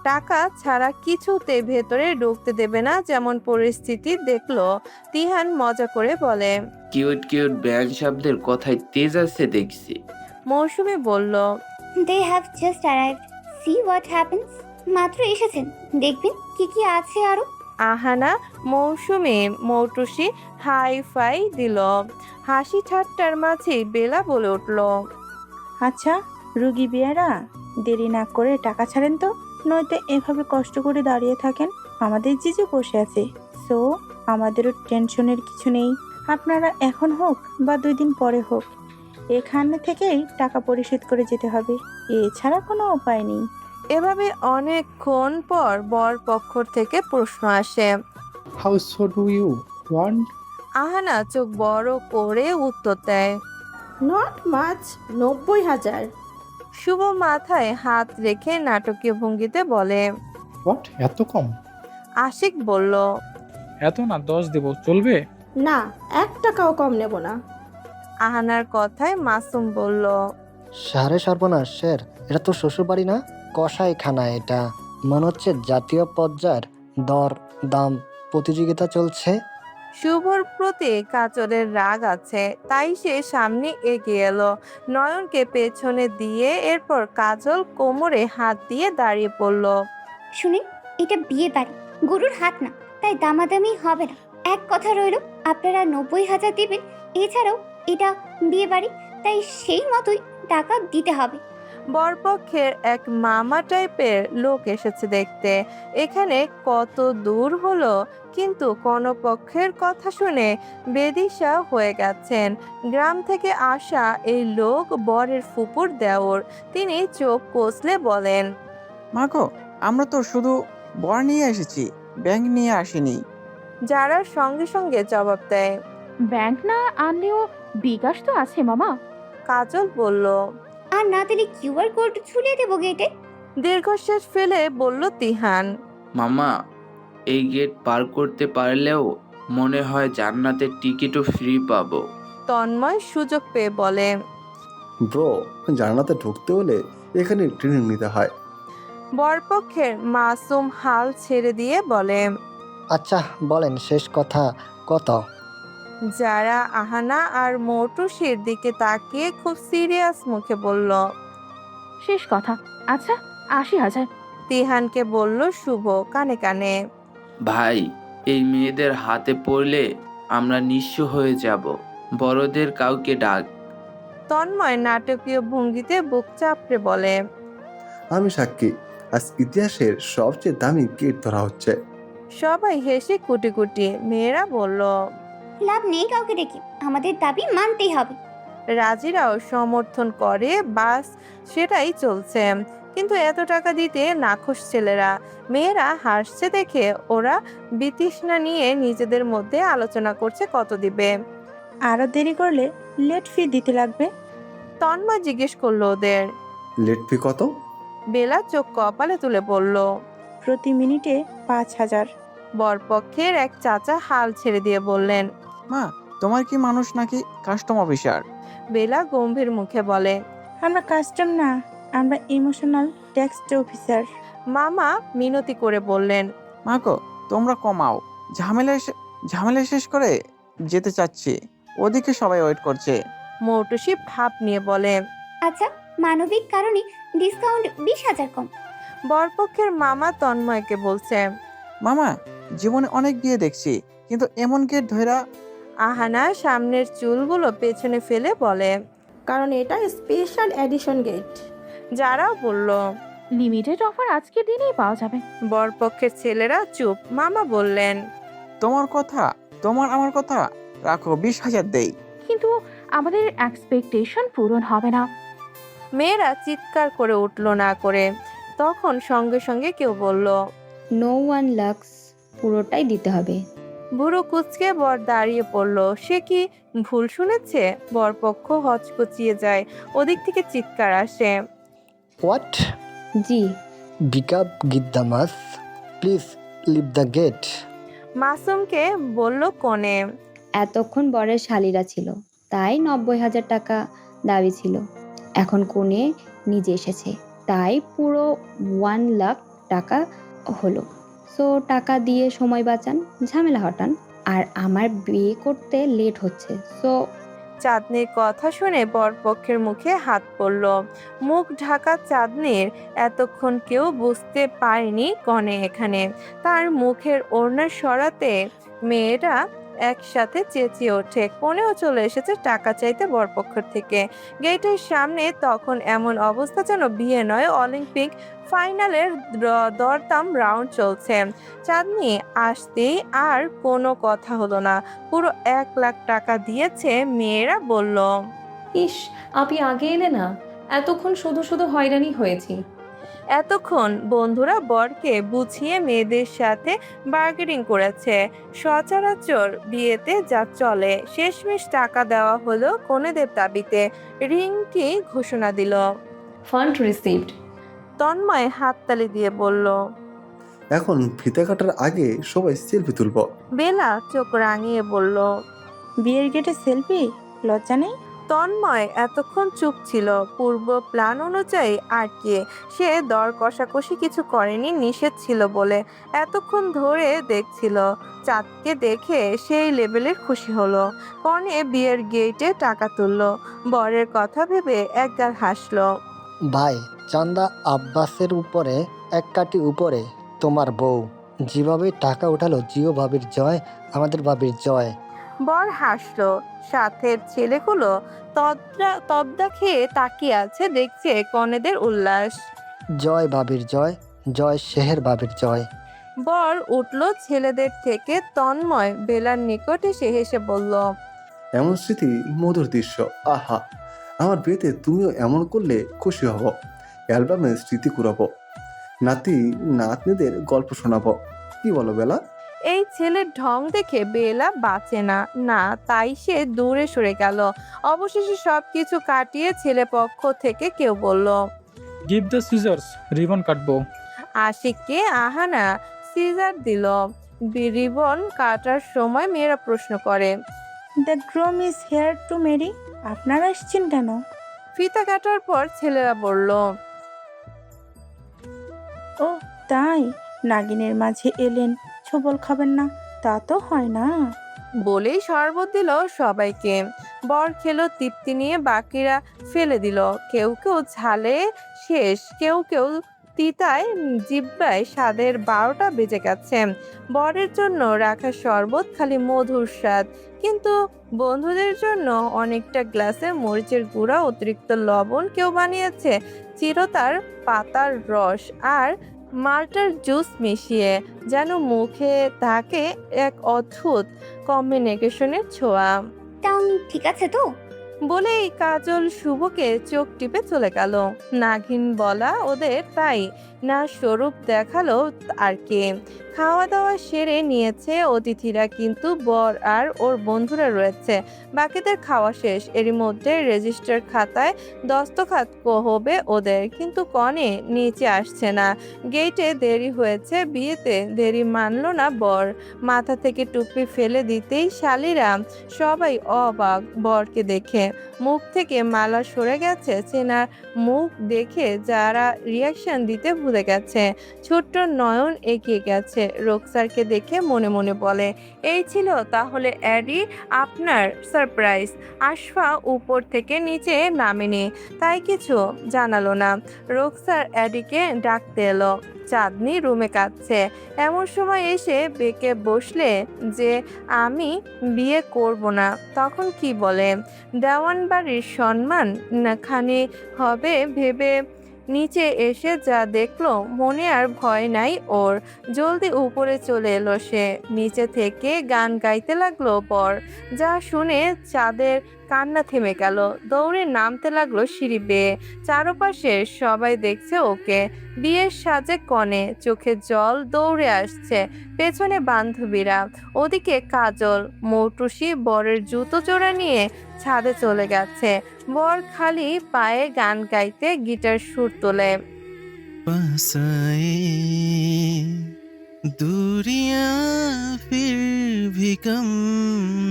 টাকা ছাড়া কিছুতে ভেতরে ঢুকতে দেবে না, যেমন পরিস্থিতি দেখলো। তিহান মজা করে বলে, কিউট কিউট বেআইন সাহেবদের কথায় তেজ আছে দেখছি। মৌসুমী বলল, they have just arrived, see what happens. মাত্র এসেছেন, দেখবেন কি কি আছে আরো। আহানা, মৌসুমী, মৌটুসি হাই ফাই দিল। হাসি ঠাট্টার মাঝে বেলা বলে উঠল, আচ্ছা রুগী বিয়ারা, দেরি না করে টাকা ছাড়েন তো, নয়তো এভাবে কষ্ট করে দাঁড়িয়ে থাকেন। আমাদের জিজু বসে আছে, সো আমাদেরও টেনশনের কিছু নেই। আপনারা এখন হোক বা 2 দিন পরে হোক, এখানে থেকেই টাকা পরিশোধ করে যেতে হবে, এছাড়া কোনো উপায় নেই। এভাবে অনেকক্ষণ পর বর পক্ষ থেকে প্রশ্ন আসে। How so do you want? Ahana চোখ বড় করে উত্তর দেয়, নট মাছ, 90,000। শুভ মাথায় হাত রেখে নাটকীয় ভঙ্গিতে বলে। হোয়াট, এত কম? আশিক বলল, এত না, 10 দেব, চলবে? না, 1 টাকাও কম নেব না। আহানার কথায় মাসুম বলল, সারে সর্বনাশ স্যার, এটা তো শ্বশুর বাড়ি না, কসাইখানা। এটা মনে হচ্ছে জাতীয় পর্যায়ের দর দাম প্রতিযোগিতা চলছে। শুভর প্রতি কাজলের রাগ আছে, তাই সে সামনে এগিয়ে এলো, নয়নকে পেছনে দিয়ে। এরপর কাজল কোমরে হাত দিয়ে দাঁড়িয়ে পড়ল। শুনেন, এটা বিয়ে বাড়ি, গরুর হাট না, তাই দামাদামি হবে না। এক কথা রইল, আপনারা 90,000 দিবেন। এছাড়াও এটা বিয়ে বাড়ি, তাই সেই মতোই টাকা দিতে হবে। বরপক্ষের এক মামা টাইপের লোক এসেছে দেখতে। এখানে কত দূর হলো, কিন্তু কোনো পক্ষের কথা শুনে বেদিশা হয়ে গেছেন। গ্রাম থেকে আসা এই লোক বরের ফুপুর দেওর। তিনি চোখ কষলে বলেন, মাগো, আমরা তো শুধু বর নিয়ে এসেছি, ব্যাংক নিয়ে আসিনি। যারা সঙ্গে সঙ্গে জবাব দেয়, ব্যাংক না আনলেও বিকাশ তো আছে মামা। কাজল বলল, আর না দিলে কিউআর কোড ঝুলিয়ে দেবো গেটে। দীর্ঘশ্বাস ফেলে বলল তিহান, মামা, এই গেট পার করতে পারলেও মনে হয় জান্নাতের টিকিটও ফ্রি পাবো। তন্ময় সুযোগ পেয়ে বলে, ব্রো, জান্নাতে ঢুকতে হলে এখানে ট্রেনিং নিতে হয়। বরপক্ষের মাসুম হাল ছেড়ে দিয়ে বলে, আচ্ছা বলেন, শেষ কথা কত? যারা আহানা আর মৌটুসির দিকে তাকিয়ে খুব সিরিয়াস মুখে বলল, শেষ কথা, আচ্ছা 80,000। তিহানকে বলল শুভ কানে কানে, ভাই, এই মেয়েদের হাতে পড়লে আমরা নিঃস্ব হয়ে যাব। বড়দের কাউকে ডাক। তন্ময় নাটকীয় ভঙ্গিতে বুক চাপড়ে বলে, আমি সাক্ষী, আজ ইতিহাসের সবচেয়ে দামি গেট ধরা হচ্ছে। সবাই হেসে কুটি কুটি। মেয়েরা বলল, লাভ নেই কাউকে ডেকে, আমাদের দাবি মানতেই হবে। রাজিরাও সমর্থন করে, বাস সেটাই চলছে। কিন্তু এত টাকা দিতে নাখোশ ছেলেরা। মেয়েরা হাসছে দেখে ওরা বিতৃষ্ণা নিয়ে নিজেদের মধ্যে আলোচনা করছে কত দিবে। আরো দেরি করলে লেট ফি দিতে লাগবে। তন্ময় জিজ্ঞেস করলো ওদের। লেট ফি কত? বেলা চোখ কপালে তুলে বলল, প্রতি মিনিটে 5,000। বরপক্ষের এক চাচা হাল ছেড়ে দিয়ে বললেন, মা, তোমার কি মানুষ নাকি কাস্টম অফিসার? বেলা গম্ভীর মুখে বলে, আমরা কাস্টম না, আমরা ইমোশনাল টেক্সট অফিসার। মামা মিনতি করে বললেন, মাগো, তোমরা কমাও, ঝামেলা শেষ করে যেতে চাচ্ছি, ওদিকে সবাই ওয়েট করছে। মৌটুসি ভাব নিয়ে বলে, আচ্ছা, মানবিক কারণে ডিসকাউন্ট 20,000 কম। বরপক্ষের মামা তন্ময়কে বলছে, মামা, জীবনে অনেক বিয়ে দেখছি, কিন্তু এমন গেট ধরা। আহানা সামনের চুলগুলো পেছনে ফেলে বলে, কারণ এটা স্পেশাল এডিশন গেট। যারাও বলল, লিমিটেড অফার আজকের দিনেই পাওয়া যাবে। বরপক্ষের ছেলেরা চুপ। মামা বললেন, তোমার আমার কথা রাখো, 20,000 দেই। কিন্তু আমাদের এক্সপেকটেশন পূরণ হবে না। মেয়েরা চিৎকার করে উঠল না করে। তখন সঙ্গে সঙ্গে কেউ বলল, নো 1 লাখ, পুরোটাই দিতে হবে। বুড়ো কুচকে বর দাঁড়িয়ে পড়ল। সে কি ভুল শুনেছে? বরপক্ষ হচকচিয়ে যায়। ওদিক থেকে চিৎকার আসে, হোয়াট? জি। বিকাপ গিদ্দামাস, প্লিজ লিভ দ্য গেট। মাসুমকে বলল কোণে। এতক্ষণ বরের শালীরা ছিল, তাই 90,000 টাকা দাবি ছিল। এখন কোণে নিজে এসেছে, তাই পুরো 1 লাখ টাকা হলো। সো টাকা দিয়ে সময় বাঁচান, ঝামেলা হটান, আর আমার বিয়ে করতে লেট হচ্ছে। সো চাঁদনির কথা শুনে বরপক্ষের মুখে হাত পড়ল। মুখ ঢাকা চাঁদনির এতক্ষণ কেউ বুঝতে পারেনি কনে এখানে। তার মুখের ওড়না সরাতে মেয়েরা একসাথে চেঁচিয়ে ওঠে। কনেও চলে এসেছে টাকা চাইতে বরপক্ষ থেকে। গেটের সামনে তখন এমন অবস্থা যেন বিয়ে নয়, অলিম্পিক ফাইনালের দরদাম রাউন্ড চলছে। চাঁদনি আসতেই আর কোনো কথা হলো না, পুরো 1 লাখ টাকা দিয়েছে। মেয়েরা বলল, ইস, আপনি আগে এলে না, এতক্ষণ শুধু শুধু হয়রানি হয়েছি। এতক্ষণ বন্ধুরা বরকে বুঝিয়ে মেয়েদের সাথে বার্গেনিং করেছে। সচরাচর বিয়েতে যা চলে। শেষমেশ টাকা দেওয়া হলো কনেদের দাবিতে। রিংটি ঘোষণা দিল। Fund received. তন্ময় হাততালি দিয়ে বলল, এখন ফিতা কাটার আগে সবাই সেলফি তুলবো। বেলা চোখ রাঙিয়ে বলল, বিয়ের গেটে সেলফি? লজ্জা নেই? তন্ময় এতক্ষণ চুপ ছিল, পূর্ব প্ল্যান অনুযায়ী আর কি। সে দর কষাকষি কিছু করেনি, নিষেধ ছিল বলে এতক্ষণ ধরে দেখছিল। চাঁদকে দেখে সেই লেভেলের খুশি হলো। কনে বিয়ের গেটে টাকা তুললো। বরের কথা ভেবে একগাল হাসলো। ভাই, চান্দা আব্বাসের উপরে, এক কাটি উপরে তোমার বউ। যেভাবে টাকা উঠালো, জিও ভাবির জয়, আমাদের ভাবির জয়। বর হাসলো। সাথের ছেলেগুলো তবদা খেয়ে তাকিয়ে আছে, দেখছে কনেদের উল্লাস। জয় ভাবির জয়, জয় শেহের ভাবির জয়। বর উঠল ছেলেদের থেকে। তন্ময় বেলার নিকট এসে হেসে বলল, এমন স্মৃতি, মধুর দৃশ্য। আহা, আমার বিয়েতে তুমিও এমন করলে খুশি হব। অ্যালবামে স্মৃতি কুড়াবো, নাতি নাতনিদের গল্প শোনাবো। কি বলো বেলা? এই ছেলের ঢং দেখে বেলা বাঁচে না, তাই সে দূরে সরে গেল। অবশেষে সবকিছু কাটিয়ে ছেলে পক্ষ থেকে কেউ বলল, গিভ দ্য সিজার্স, রিবন কাটবো। আশিককে আহানা সিজার দিল। রিবন কাটার সময় মেয়েরা প্রশ্ন করে, the groom is here to marry. আপনারা আসছেন কেন? ফিতা কাটার পর ছেলেরা বলল, ও তাই, নাগিনের মাঝে এলেন, ছবল খাবেন না? তা তো হয় না। বলেই শরবত দিল সবাইকে। বর খেলো তৃপ্তি নিয়ে, বাকিরা ফেলে দিল। কেউ কেউ ঝালে শেষ, কেউ কেউ তিতায় জিব্বায় স্বাদের 12টা বেজে গেছে। বরের জন্য রাখা শরবত খালি মধুর স্বাদ, কিন্তু বন্ধুদের জন্য অনেকটা গ্লাসে মরিচের গুঁড়া, অতিরিক্ত লবণ, কেউ বানিয়েছে চিরতার পাতার রস আর মাল্টার জুস মিশিয়ে, যেন মুখে থাকে এক অদ্ভুত কম্বিনেশনের ছোঁয়া। ঠিক আছে তো বলেই কাজল শুভকে চোখ টিপে চলে গেল। নাগিন বলা ওদের তাই না স্বরূপ দেখালো আর কে। খাওয়া দাওয়া সেরে নিয়েছে অতিথিরা, কিন্তু বর আর ওর বন্ধুরা রয়েছে। বাকিদের খাওয়া শেষ। এরই মধ্যে রেজিস্টার খাতায় দস্তখত হবে ওদের, কিন্তু কনে নিচে আসছে না। গেটে দেরি হয়েছে, বিয়েতে দেরি মানল না বর। মাথা থেকে টুপি ফেলে দিতেই শালীরা সবাই অবাক বরকে দেখে। মুখ থেকে মালা সরে গেছে, চেনা মুখ দেখে যারা রিয়াকশন দিতে ভুলে গেছে। ছোট্ট নয়ন এগিয়ে গেছে, রোকসারকে দেখে মনে মনে বলে, এই ছিল তাহলে অ্যাডি আপনার সারপ্রাইজ। আশফা উপর থেকে নিচে নামেনি, তাই কিছু জানালো না। রোকসার অ্যাডিকে ডাকতে এলো। চাঁদনি রুমে কাঁদছে। এমন সময় এসে বেঁকে বসলে যে আমি বিয়ে করব না, তখন কি বলে? দেওয়ান বাড়ির সম্মান খানি হবে ভেবে নিচে এসে যা দেখলো, মনে আর ভয় নাই ওর। জলদি উপরে চলে এলো সে। নিচে থেকে গান গাইতে লাগলো বর। যা শুনে চাঁদের কান্না থেমে গেল। দৌড়ে নামতে লাগলো সিঁড়ি বেয়ে। চারপাশে সবাই দেখছে ওকে। বিয়ের সাজে কনে, চোখে জল, দৌড়ে আসছে। পেছনে বান্ধবীরা, ওদিকে কাজল মৌটুসি বরের জুতো জোড়া নিয়ে ছাদে চলে গেছে। বর খালি পায়ে গান গাইতে গিটার সুর তোলে। दूरियां फिर भी कम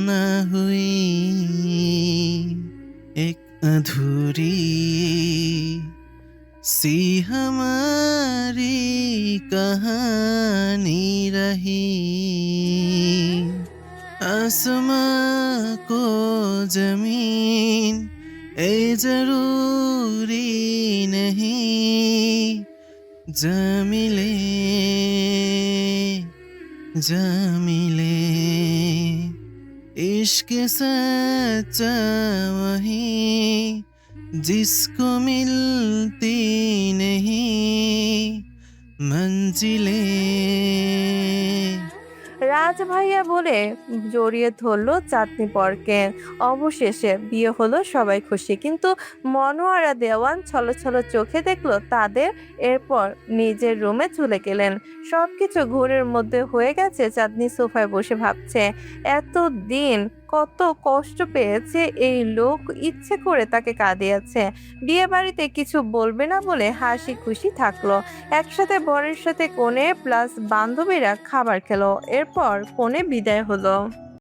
न हुई, एक अधूरी सी हमारी कहानी रही। आसमां को जमीन ए जरूरी नहीं जमिले जमिले इश्क सच्चा वही जिसको मिलती नहीं मंजिले। রাজ ভাইয়া বলে জড়িয়ে ধরলো চাঁদনি পরকে। অবশেষে বিয়ে হলো, সবাই খুশি, কিন্তু মনোয়ারা দেওয়ান ছলছল চোখে দেখলো তাদের। এরপর নিজের রুমে চলে গেলেন। সবকিছু ঘোরের মধ্যে হয়ে গেছে। চাঁদনি সোফায় বসে ভাবছে এতদিন কত কষ্ট পেয়েছে এই লোক, ইচ্ছে করে তাকে কাঁদিয়েছে। বিয়ে বাড়িতে কিছু বলবে না বলে হাসি খুশি থাকলো। একসাথে বরের সাথে কনে প্লাস বান্ধবীরা খাবার খেলো। এরপর কনে বিদায় হলো।